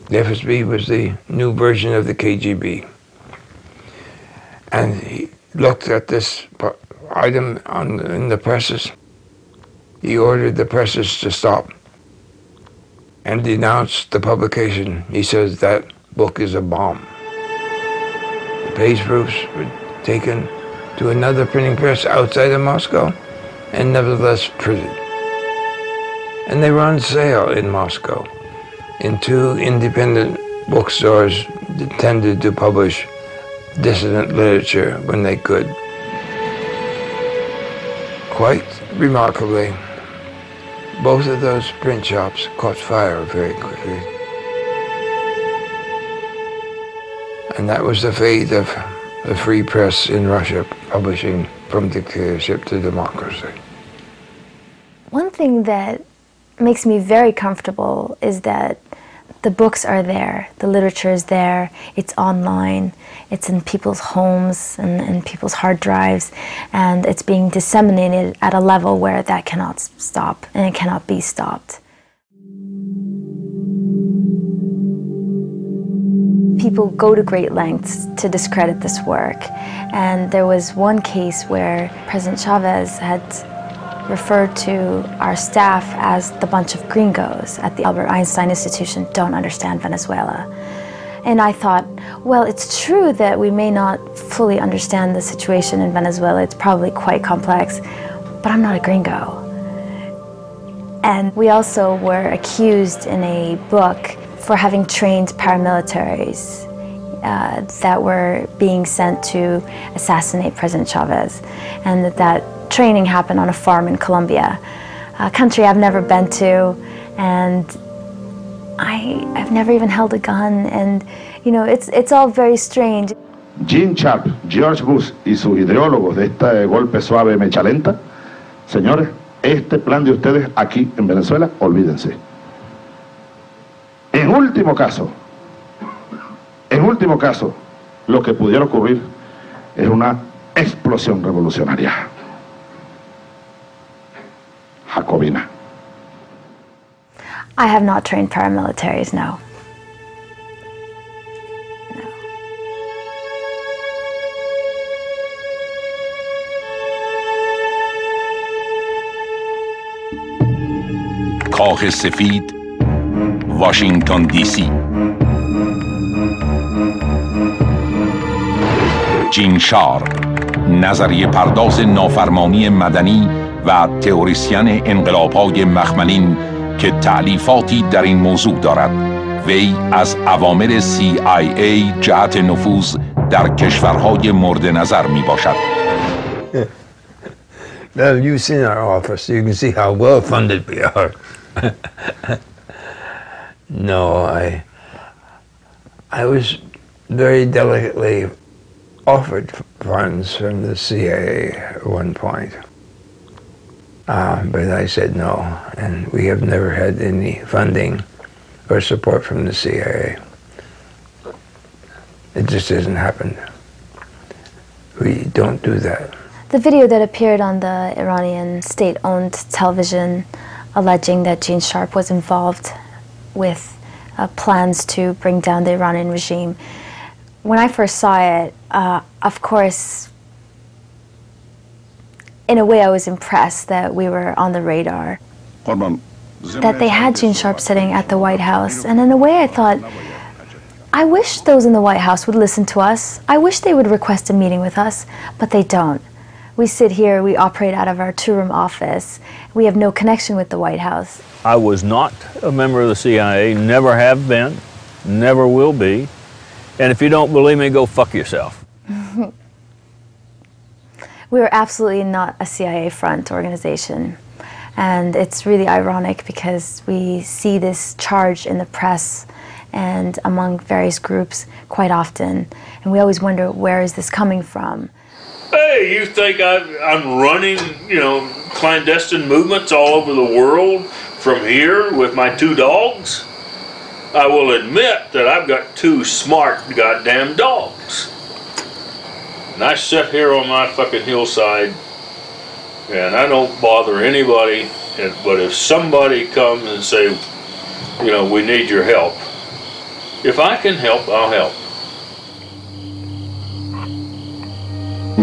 E: The FSB was the new version of the KGB. And he looked at this item in the presses. He ordered the presses to stop and denounced the publication. He says that book is a bomb. The page proofs were taken to another printing press outside of Moscow and nevertheless printed. And they were on sale in Moscow in two independent bookstores that tended to publish dissident literature when they could. Quite remarkably, both of those print shops caught fire very quickly. And that was the fate of the free press in Russia, publishing from dictatorship to democracy.
G: One thing that makes me very comfortable is that the books are there, the literature is there, it's online, it's in people's homes and in people's hard drives, and it's being disseminated at a level where that cannot stop, and it cannot be stopped. People go to great lengths to discredit this work, and there was one case where President Chavez had referred to our staff as the bunch of gringos at the Albert Einstein Institution don't understand Venezuela. And I thought, well, it's true that we may not fully understand the situation in Venezuela. It's probably quite complex, but I'm not a gringo. And we also were accused in a book for having trained paramilitaries that were being sent to assassinate President Chavez. And that training happened on a farm in Colombia, a country I've never been to, and I've never even held a gun, and you know, it's all very strange.
O: Gene Sharp, George Bush y sus ideólogos de este golpe suave mecha lenta, señores, este plan de ustedes aquí en Venezuela, olvídense. En último caso, lo que pudiera ocurrir es una explosión revolucionaria jacobina.
G: I have not trained paramilitaries, no.
P: کاخ سفید، واشنگتن دی سی. جین شارپ، نظریه پرداز نافرمانی مدنی و تئوریسین انقلاب‌های مخملین که تألیفاتی در این موضوع دارد. وی از عوامل CIA جهت نفوذ در کشورهای مورد نظر می باشد.
E: Well, you've seen our office, you can see how well funded we are. No, I was very delicately offered funds from the CIA at one point. But I said no, and we have never had any funding or support from the CIA. It just hasn't happened. We don't do that.
G: The video that appeared on the Iranian state-owned television alleging that Gene Sharp was involved with plans to bring down the Iranian regime, when I first saw it, of course, in a way I was impressed that we were on the radar, that they had Gene Sharp sitting at the White House, and in a way I thought, I wish those in the White House would listen to us. I wish they would request a meeting with us, but they don't. We sit here, we operate out of our two-room office. We have no connection with the White House.
H: I was not a member of the CIA, never have been, never will be. And if you don't believe me, go fuck yourself.
G: We were absolutely not a CIA front organization. And it's really ironic because we see this charge in the press and among various groups quite often. And we always wonder, where is this coming from?
H: Hey, you think I'm running, you know, clandestine movements all over the world from here with my two dogs? I will admit that I've got two smart goddamn dogs. And I sit here on my fucking hillside and I don't bother anybody, but if somebody comes and say, you know, we need your help, if I can help, I'll help.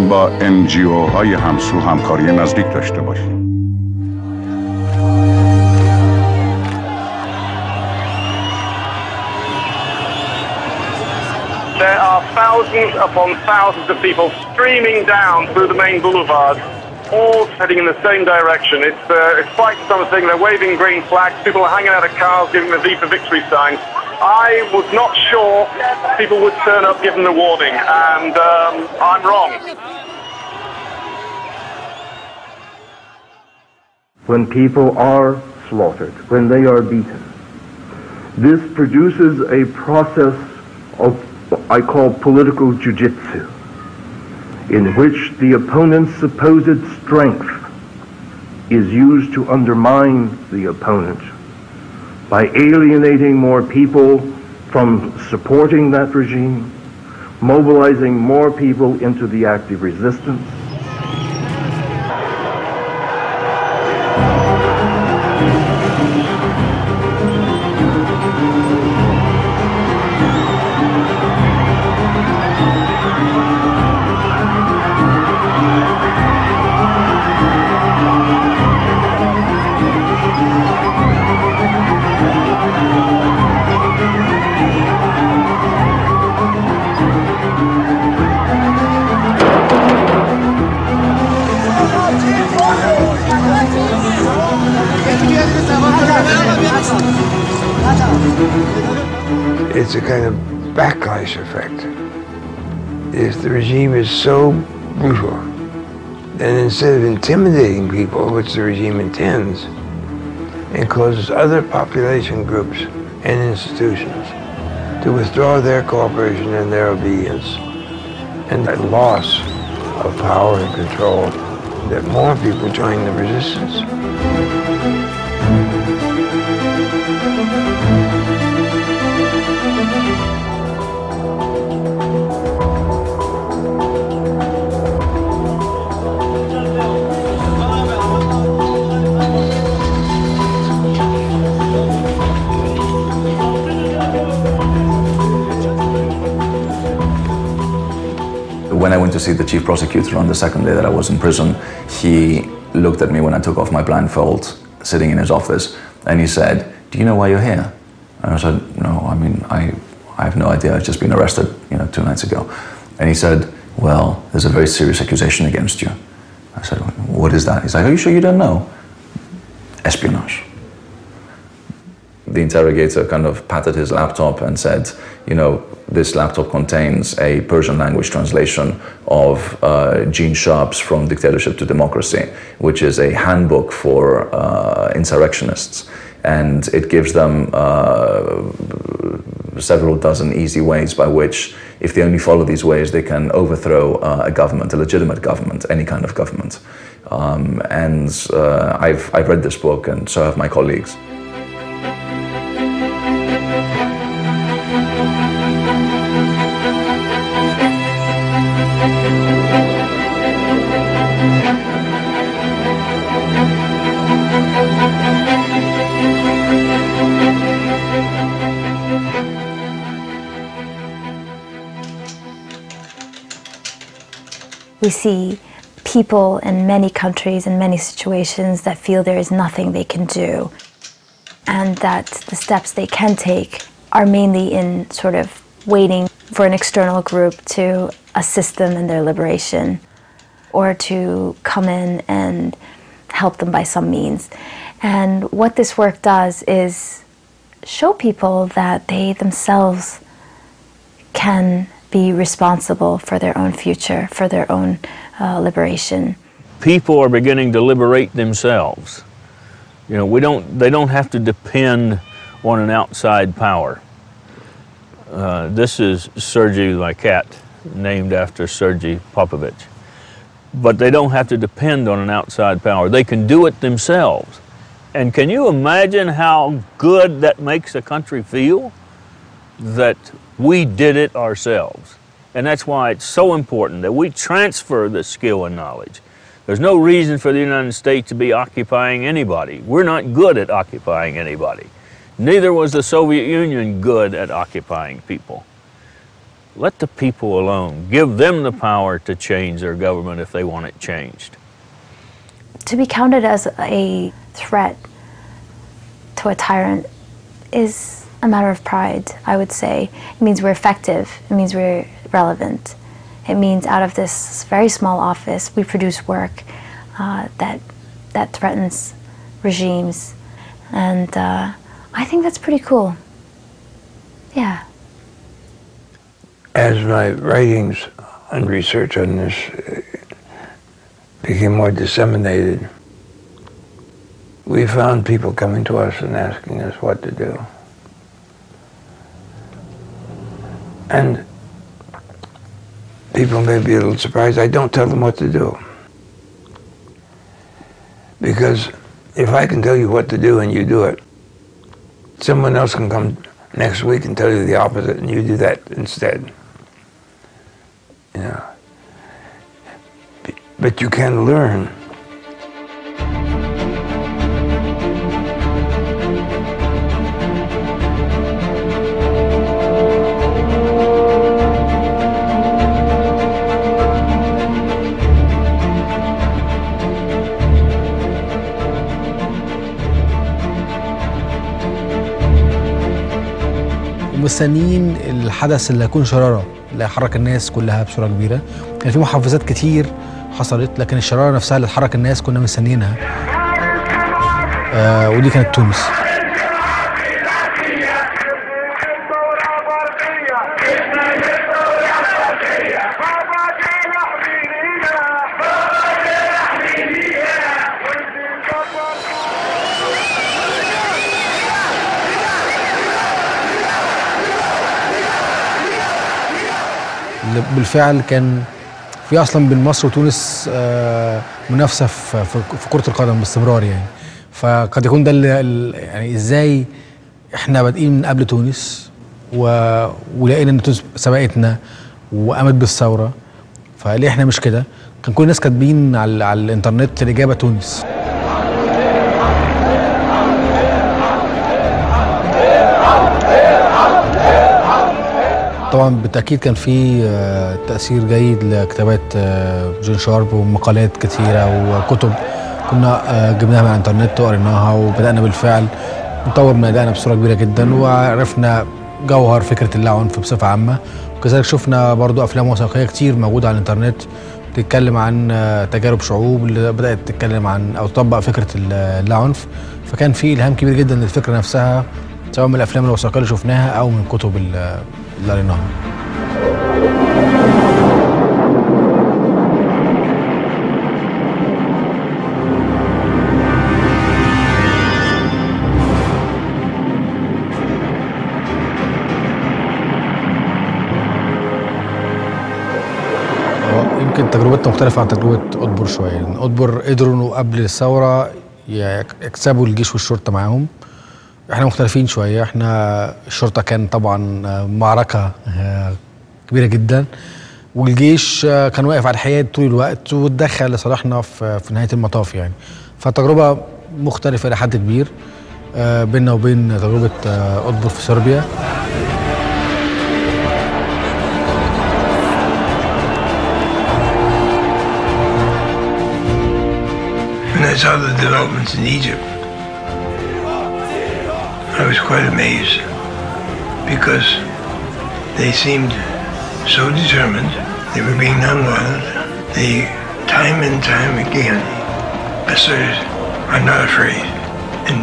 O: با NGO های همسو همکاری نزدیک داشته باشیم.
D: There are thousands upon thousands of people streaming down through the main boulevard, all heading in the same direction. It's quite something. They're waving green flags. People are hanging out of cars, giving the V for Victory signs. I was not sure people would turn up given the warning, and I'm wrong.
A: When people are slaughtered, when they are beaten, this produces a process of what I call political jiu-jitsu, in which the opponent's supposed strength is used to undermine the opponent by alienating more people from supporting that regime, mobilizing more people into the active resistance.
E: it's a kind of backlash effect. If the regime is so brutal, then instead of intimidating people, which the regime intends, it causes other population groups and institutions to withdraw their cooperation and their obedience, and that loss of power and control, that more people join the resistance.
Q: When I went to see the chief prosecutor on the second day that I was in prison, he looked at me when I took off my blindfold, sitting in his office, and he said, "Do you know why you're here?" And I said, "No, I mean, I have no idea. I've just been arrested, 2 nights ago." And he said, "Well, there's a very serious accusation against you." I said, "What is that?" He's like, "Are you sure you don't know?" Espionage. The interrogator kind of patted his laptop and said, "This laptop contains a Persian language translation of Gene Sharp's From Dictatorship to Democracy, which is a handbook for insurrectionists. And it gives them several dozen easy ways by which, if they only follow these ways, they can overthrow a government, a legitimate government, any kind of government." I've read this book, and so have my colleagues.
G: We see people in many countries and many situations that feel there is nothing they can do, and that the steps they can take are mainly in sort of waiting for an external group to assist them in their liberation or to come in and help them by some means. And what this work does is show people that they themselves can be responsible for their own future, for their own liberation.
H: People are beginning to liberate themselves. They don't have to depend on an outside power. This is Sergei, my cat, named after Sergei Popovich. But they don't have to depend on an outside power. They can do it themselves. And can you imagine how good that makes a country feel? That we did it ourselves. And that's why it's so important that we transfer the skill and knowledge. There's no reason for the United States to be occupying anybody. We're not good at occupying anybody. Neither was the Soviet Union good at occupying people. Let the people alone. Give them the power to change their government if they want it changed.
G: To be counted as a threat to a tyrant is a matter of pride, I would say. It means we're effective. It means we're relevant. It means out of this very small office, we produce work that threatens regimes. And I think that's pretty cool. Yeah.
E: As my writings and research on this became more disseminated, we found people coming to us and asking us what to do. And people may be a little surprised. I don't tell them what to do. Because if I can tell you what to do and you do it, someone else can come next week and tell you the opposite and you do that instead. But you can learn.
R: مستنيين الحدث اللي هيكون شرارة اللي هيحرك الناس كلها بصورة كبيرة. كان في محفزات كتير حصلت، لكن الشرارة نفسها اللي تحرك الناس كنا مستنيينها. ودي كانت تونس. يعني بالفعل كان في اصلا بين مصر وتونس منافسه في كره القدم باستمرار يعني. فقد يكون ده يعني ازاي احنا بادئين من قبل تونس ولقينا ان تونس سبقتنا وقامت بالثوره، فليه احنا مش كده؟ كان كل الناس كاتبين على الانترنت الاجابه تونس. طبعا بالتاكيد كان في تاثير جيد لكتابات جون شارب ومقالات كثيره وكتب كنا جبناها من الانترنت وقريناها، وبدانا بالفعل نطور من ادائنا بصوره كبيره جدا، وعرفنا جوهر فكره اللاعنف بصفه عامه. وكذلك شفنا برضو افلام وثائقيه كتير موجوده على الانترنت بتتكلم عن تجارب شعوب اللي بدات تتكلم عن او تطبق فكره اللاعنف. فكان في الهام كبير جدا للفكره نفسها، سواء من الافلام الوثائقيه اللي شفناها او من كتب اللي قريناها. يمكن تجربتنا مختلفة عن تجربة أطبر شوية، يعني أطبر قدروا إنه قبل الثورة يكسبوا الجيش والشرطة معاهم. احنا مختلفين شوية، احنا الشرطة كان طبعا معركة كبيرة جدا، والجيش كان واقف على الحياد طول الوقت واتدخل لصالحنا في نهاية المطاف يعني. فالتجربة مختلفة إلى حد كبير بيننا وبين تجربة أطبر في صربيا.
E: When I saw the developments in Egypt, I was quite amazed because they seemed so determined. They were being nonviolent. They, time and time again, asserted, "I'm not afraid." And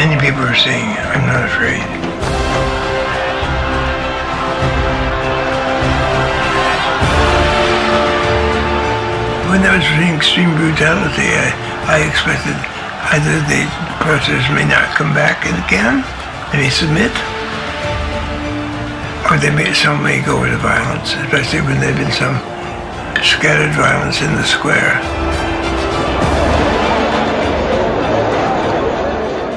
E: many people are saying, "I'm not afraid." When that was really extreme brutality, I expected either the protesters may not come back again, they may submit, or some may go into violence, especially when there had been some scattered violence in the square.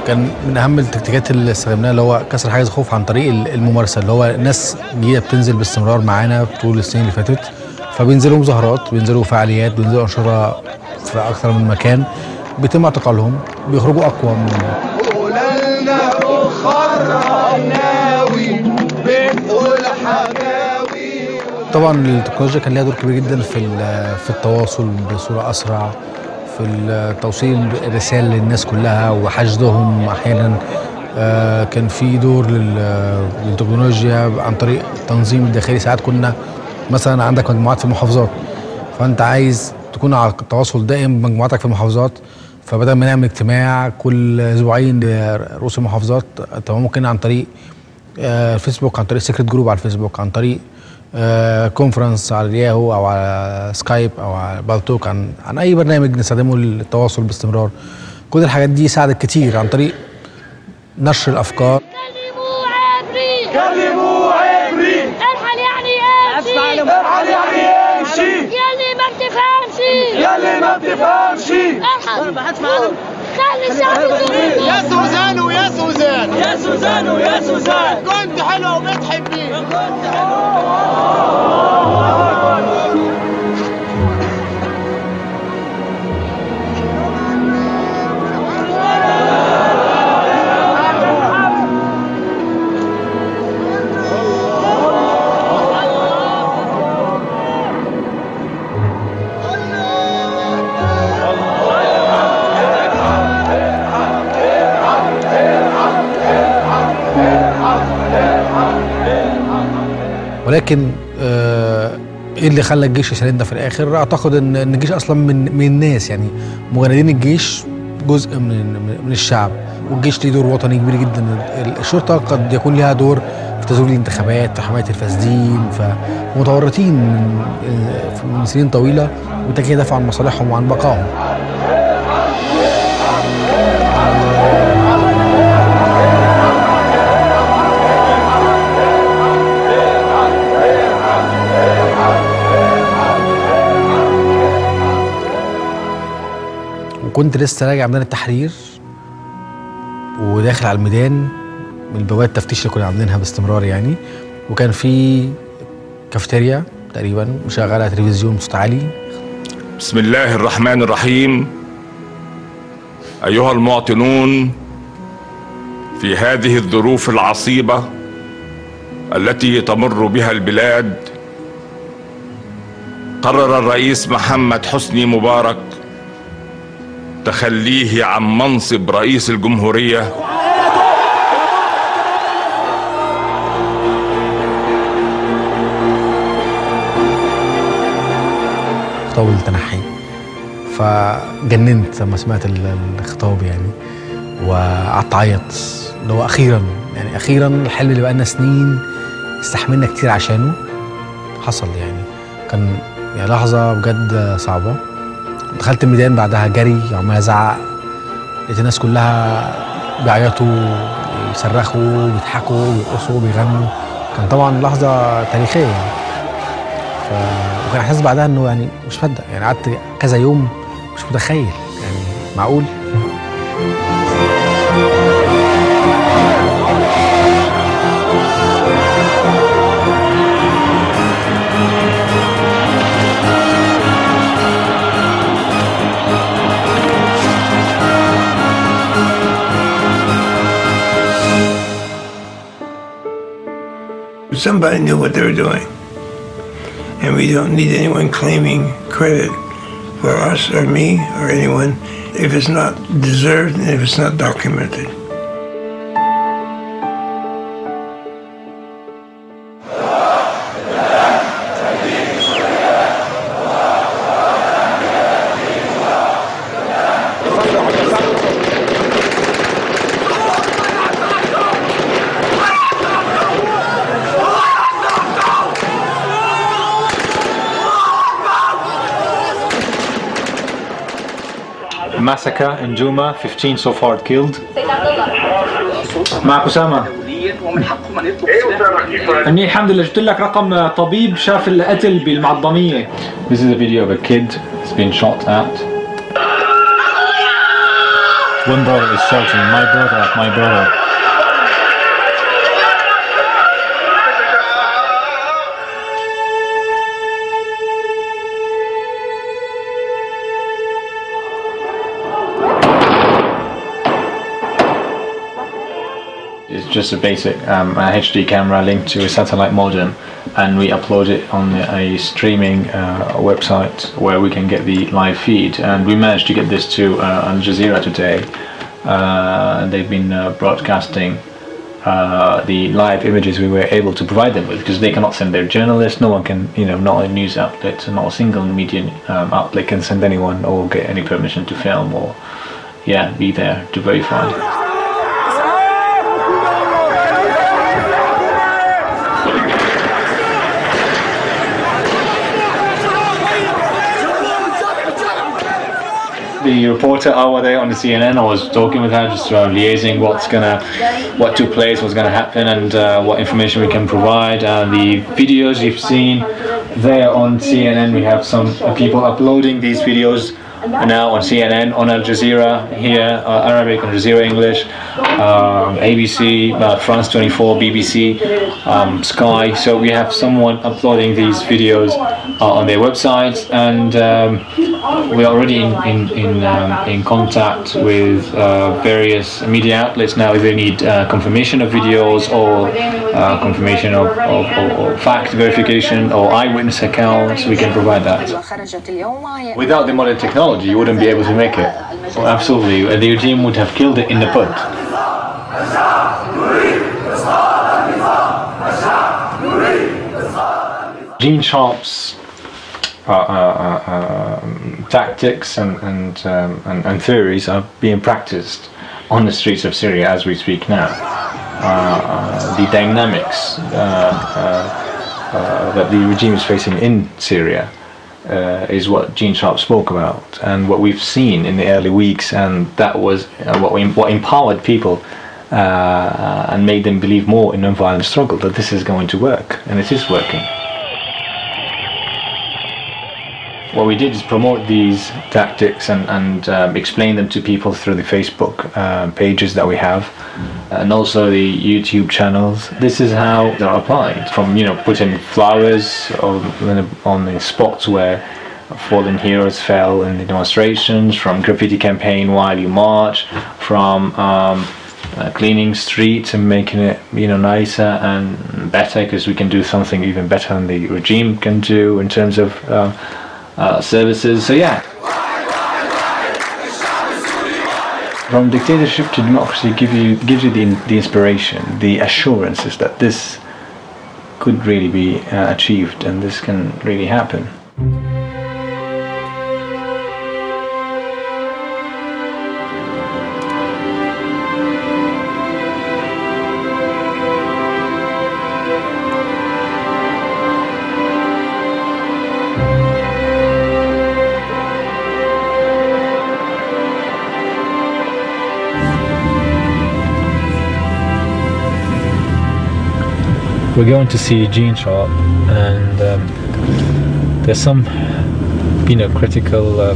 R: كان من اهم التكتيكات اللي استخدمناها اللي هو كسر حاجز الخوف عن طريق الممارسه، اللي هو ناس جديده بتنزل باستمرار معانا طول السنين اللي فاتت، فبينزلوا مظاهرات، بينزلوا فعاليات، بينزلوا انشطه في اكثر من مكان، بيتم اعتقالهم، بيخرجوا اقوى من طبعا التكنولوجيا كان لها دور كبير جدا في التواصل بصوره اسرع، في توصيل الرسائل للناس كلها وحشدهم احيانا. كان في دور للتكنولوجيا عن طريق التنظيم الداخلي. ساعات كنا مثلا عندك مجموعات في المحافظات، فانت عايز تكون على تواصل دائم بمجموعاتك في المحافظات، فبدل ما نعمل اجتماع كل اسبوعين لرؤوس المحافظات، تمام، ممكن عن طريق الفيسبوك، عن طريق سيكريت جروب على الفيسبوك، عن طريق كونفرنس على الياهو او على سكايب او على بالتوك، عن اي برنامج نستخدمه للتواصل باستمرار. كل الحاجات دي ساعدت كتير عن طريق نشر الافكار.
S: كلموا عبري، ارحل يعني امشي، ارحل يعني امشي، يلي ما بتفهمش، يلي ما بتفهمش، ارحل خلي الشعب يقول يا سوزان ويا سوزان، يا سوزان ويا سوزان، كنت حلوه وبتحبي، كنت حلوه.
R: ولكن ايه اللي خلى الجيش يساندنا في الاخر؟ اعتقد ان الجيش اصلا من الناس، يعني مجندين الجيش جزء من الشعب، والجيش ليه دور وطني كبير جدا. الشرطه قد يكون لها دور في تزوير الانتخابات، في حمايه الفاسدين، فمتورطين من سنين طويله، وبالتالي يدافعوا عن مصالحهم وعن بقائهم. وكنت لسه راجع من التحرير وداخل على الميدان من بوابات التفتيش اللي كنا عاملينها باستمرار يعني، وكان في كافيتيريا تقريبا مشغله تلفزيون بصوت عالي.
P: بسم الله الرحمن الرحيم. أيها المواطنون، في هذه الظروف العصيبة التي تمر بها البلاد، قرر الرئيس محمد حسني مبارك تخليه عن منصب رئيس الجمهورية.
R: خطاب التنحي، فجننت لما سمعت الخطاب يعني، وقعدت اعيط اللي هو اخيرا يعني، اخيرا الحلم اللي بقالنا سنين استحملنا كتير عشانه حصل يعني. كان يعني لحظه بجد صعبه. دخلت الميدان بعدها جري عمال ازعق، لقيت الناس كلها بيعيطوا بيصرخوا بيضحكوا بيرقصوا بيغنوا. كان طبعا لحظه تاريخيه يعني. وكان احساس بعدها انه يعني مش مصدق يعني، قعدت كذا يوم مش متخيل يعني معقول.
E: Somebody knew what they were doing, and we don't need anyone claiming credit for us or me or anyone if it's not deserved and if it's not documented.
T: Massacre in Juma, 15 so far killed. معك أسامة. أني الحمد لله جبت لك رقم طبيب شاف القتل بالمعظمية. This is a video of a kid that's been shot at. One brother is shouting, "My brother, my brother." It's just a basic HD camera linked to a satellite modem, and we upload it on a streaming website where we can get the live feed. And we managed to get this to Al Jazeera today. They've been broadcasting the live images we were able to provide them with, because they cannot send their journalists. No one can, not a news outlet, not a single media outlet can send anyone or get any permission to film or, be there to verify. The reporter over there on the CNN, I was talking with her, just liaising what took place, what's going to happen, and what information we can provide. The videos you've seen there on CNN, we have some people uploading these videos now on CNN, on Al Jazeera here, Arabic, Al Jazeera English, ABC, France 24, BBC, Sky. So we have someone uploading these videos on their websites, and we are already in contact with various media outlets now. If they need confirmation of videos or confirmation of fact verification or eyewitness accounts, we can provide that. Without the modern technology, you wouldn't be able to make it. Oh, absolutely, the regime would have killed it in the put. Gene Sharp's tactics and theories are being practiced on the streets of Syria as we speak now. The dynamics that the regime is facing in Syria is what Gene Sharp spoke about, and what we've seen in the early weeks, and that was what empowered people and made them believe more in non-violent struggle, that this is going to work, and it is working. what we did is promote these tactics and explain them to people through the Facebook pages that we have, and also the YouTube channels. This is how they're applied, from putting flowers on the spots where fallen heroes fell in the demonstrations, from graffiti campaign while you march, from cleaning streets and making it nicer and better, because we can do something even better than the regime can do in terms of services. So yeah, from dictatorship to democracy gives you the inspiration, the assurances that this could really be achieved and this can really happen.
U: We're going to see Gene Sharp, and there's some, critical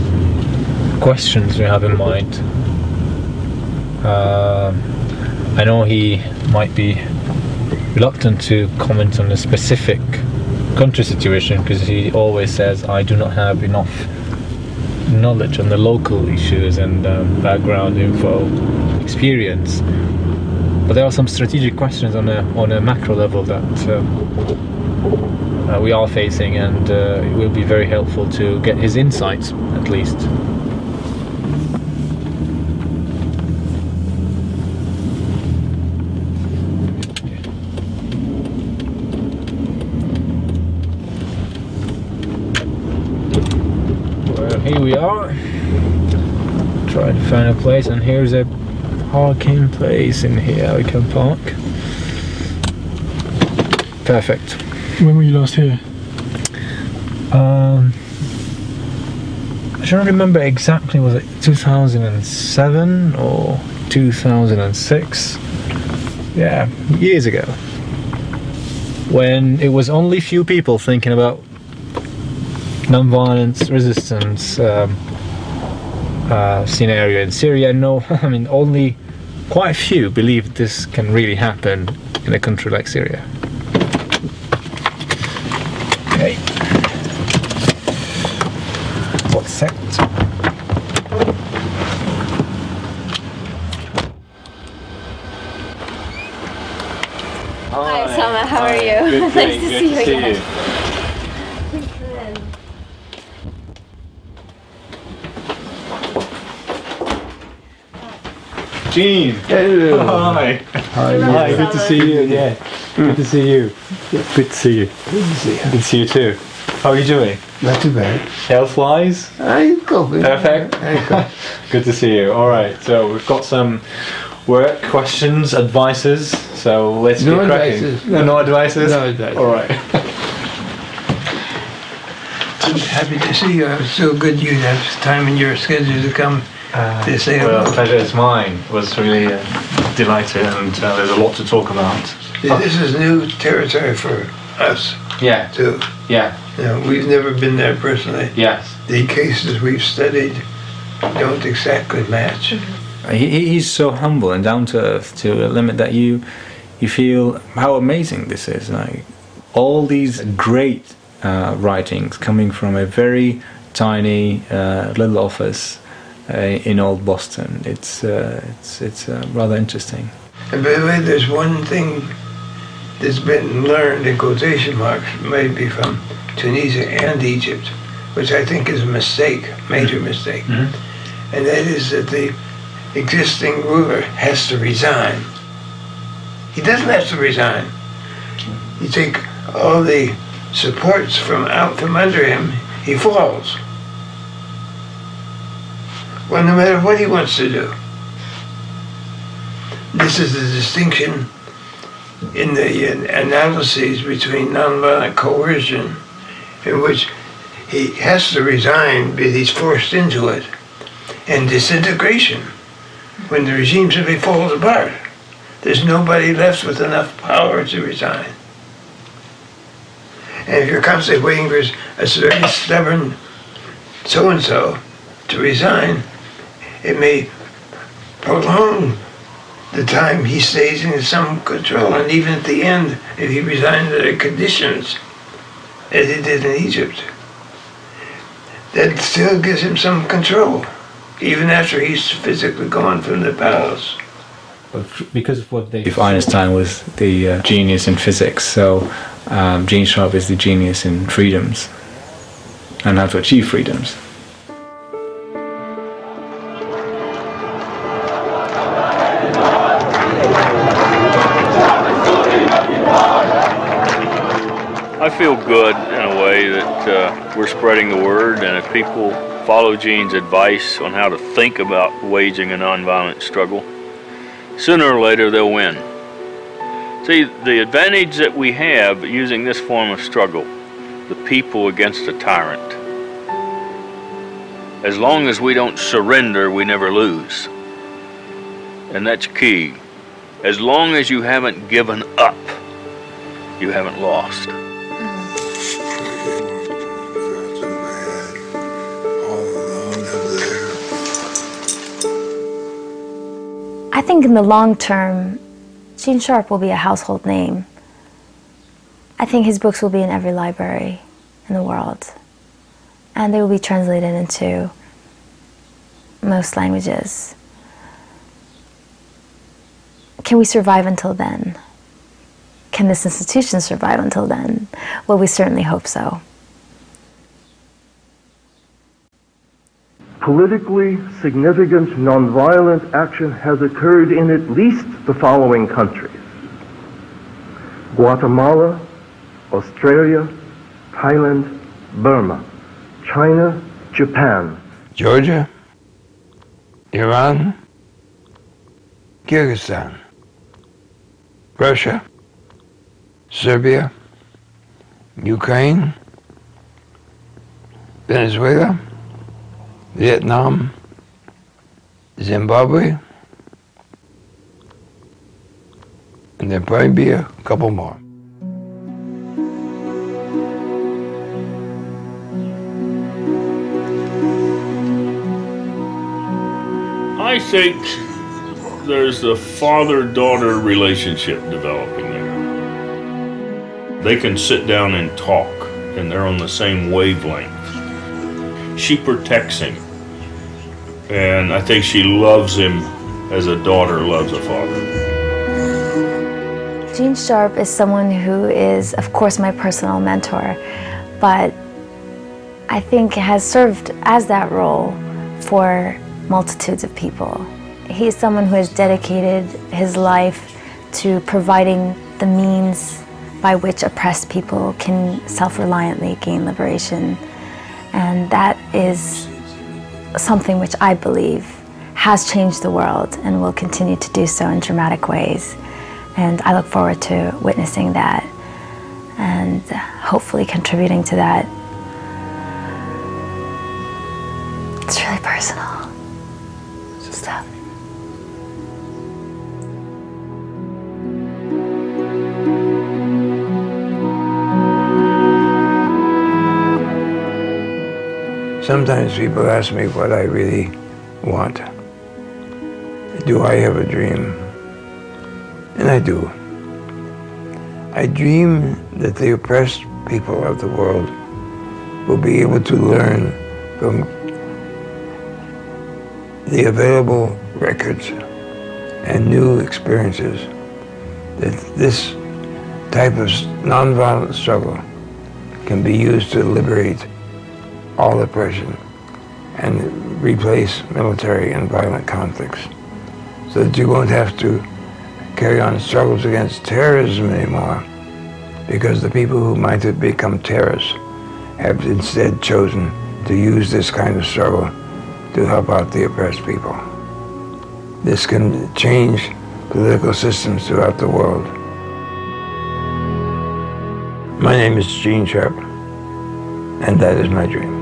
U: questions we have in mind. I know he might be reluctant to comment on a specific country situation because he always says, I do not have enough knowledge on the local issues and background info experience. But there are some strategic questions on a macro level that we are facing, and it will be very helpful to get his insights, at least. Well, here we are. Try to find a place, and here's a parking place in here we can park. Perfect.
V: When were you last here?
U: I don't remember exactly, was it 2007 or 2006? Yeah, years ago. When it was only few people thinking about non-violence resistance scenario in Syria. No, I mean only quite few believe this can really happen in a country like Syria. Okay. What's set?
W: Hi, Osama, how are you?
T: Good,
W: Nice
T: great,
W: to
T: good
W: see you
T: to see
W: again.
T: you. Gene!
U: Hello!
T: Hi!
U: How are you?
T: Hi, good to see you again. Good to see you. Good to see you.
E: Good to see you.
T: Good to see you too. How are you doing?
E: Not too bad.
T: Health-wise?
E: I'm coping.
T: Perfect? Good to see you. Alright, so we've got some work questions, advices, so let's get cracking.
E: Advices.
T: No advices?
E: No advices.
T: Alright.
E: I'm happy to see you. It was so good you'd have time in your schedule to come to say
T: Well,
E: hello.
T: pleasure is mine. Was really delighted, and there's a lot to talk about.
E: This is new territory for us.
T: Yeah.
E: Too.
T: Yeah.
E: You know, we've never been there personally.
T: Yes.
E: The cases we've studied don't exactly match.
U: He's so humble and down to earth to a limit that you feel how amazing this is. Like all these great writings coming from a very tiny little office in old Boston. It's rather interesting.
E: And by the way, there's one thing that's been learned in quotation marks, maybe from Tunisia and Egypt, which I think is a mistake, major mistake. Mm-hmm. And that is that the existing ruler has to resign. He doesn't have to resign. You take all the supports from out from under him, he falls. Well, no matter what he wants to do. This is the distinction in the analyses between nonviolent coercion, in which he has to resign, but he's forced into it, and disintegration, when the regime simply falls apart. There's nobody left with enough power to resign. And if you're constantly waiting for a very stubborn so-and-so to resign, it may prolong the time he stays in some control. And even at the end, if he resigns under conditions, as he did in Egypt, that still gives him some control, even after he's physically gone from the palace.
U: Because of what they... If Einstein was the genius in physics, so Gene Sharp is the genius in freedoms and how to achieve freedoms.
H: I feel good in a way that we're spreading the word, and if people follow Gene's advice on how to think about waging a nonviolent struggle, sooner or later they'll win. See, the advantage that we have using this form of struggle, the people against a tyrant, as long as we don't surrender, we never lose. And that's key. As long as you haven't given up, you haven't lost.
G: I think in the long term, Gene Sharp will be a household name. I think his books will be in every library in the world, and they will be translated into most languages. Can we survive until then? Can this institution survive until then? Well, we certainly hope so.
A: Politically significant nonviolent action has occurred in at least the following countries: Guatemala, Australia, Thailand, Burma, China, Japan,
E: Georgia, Iran, Kyrgyzstan, Russia, Serbia, Ukraine, Venezuela, Vietnam, Zimbabwe, and there'll probably be a couple more.
H: I think there's a father-daughter relationship developing there. They can sit down and talk, and they're on the same wavelength. She protects him, and I think she loves him as a daughter loves a father.
G: Gene Sharp is someone who is, of course, my personal mentor, but I think has served as that role for multitudes of people. He is someone who has dedicated his life to providing the means by which oppressed people can self-reliantly gain liberation. And that is something which I believe has changed the world and will continue to do so in dramatic ways. And I look forward to witnessing that and hopefully contributing to that. It's really personal stuff.
E: Sometimes people ask me what I really want. Do I have a dream? And I do. I dream that the oppressed people of the world will be able to learn from the available records and new experiences that this type of nonviolent struggle can be used to liberate all oppression and replace military and violent conflicts, so that you won't have to carry on struggles against terrorism anymore, because the people who might have become terrorists have instead chosen to use this kind of struggle to help out the oppressed people. This can change political systems throughout the world. My name is Gene Sharp, and that is my dream.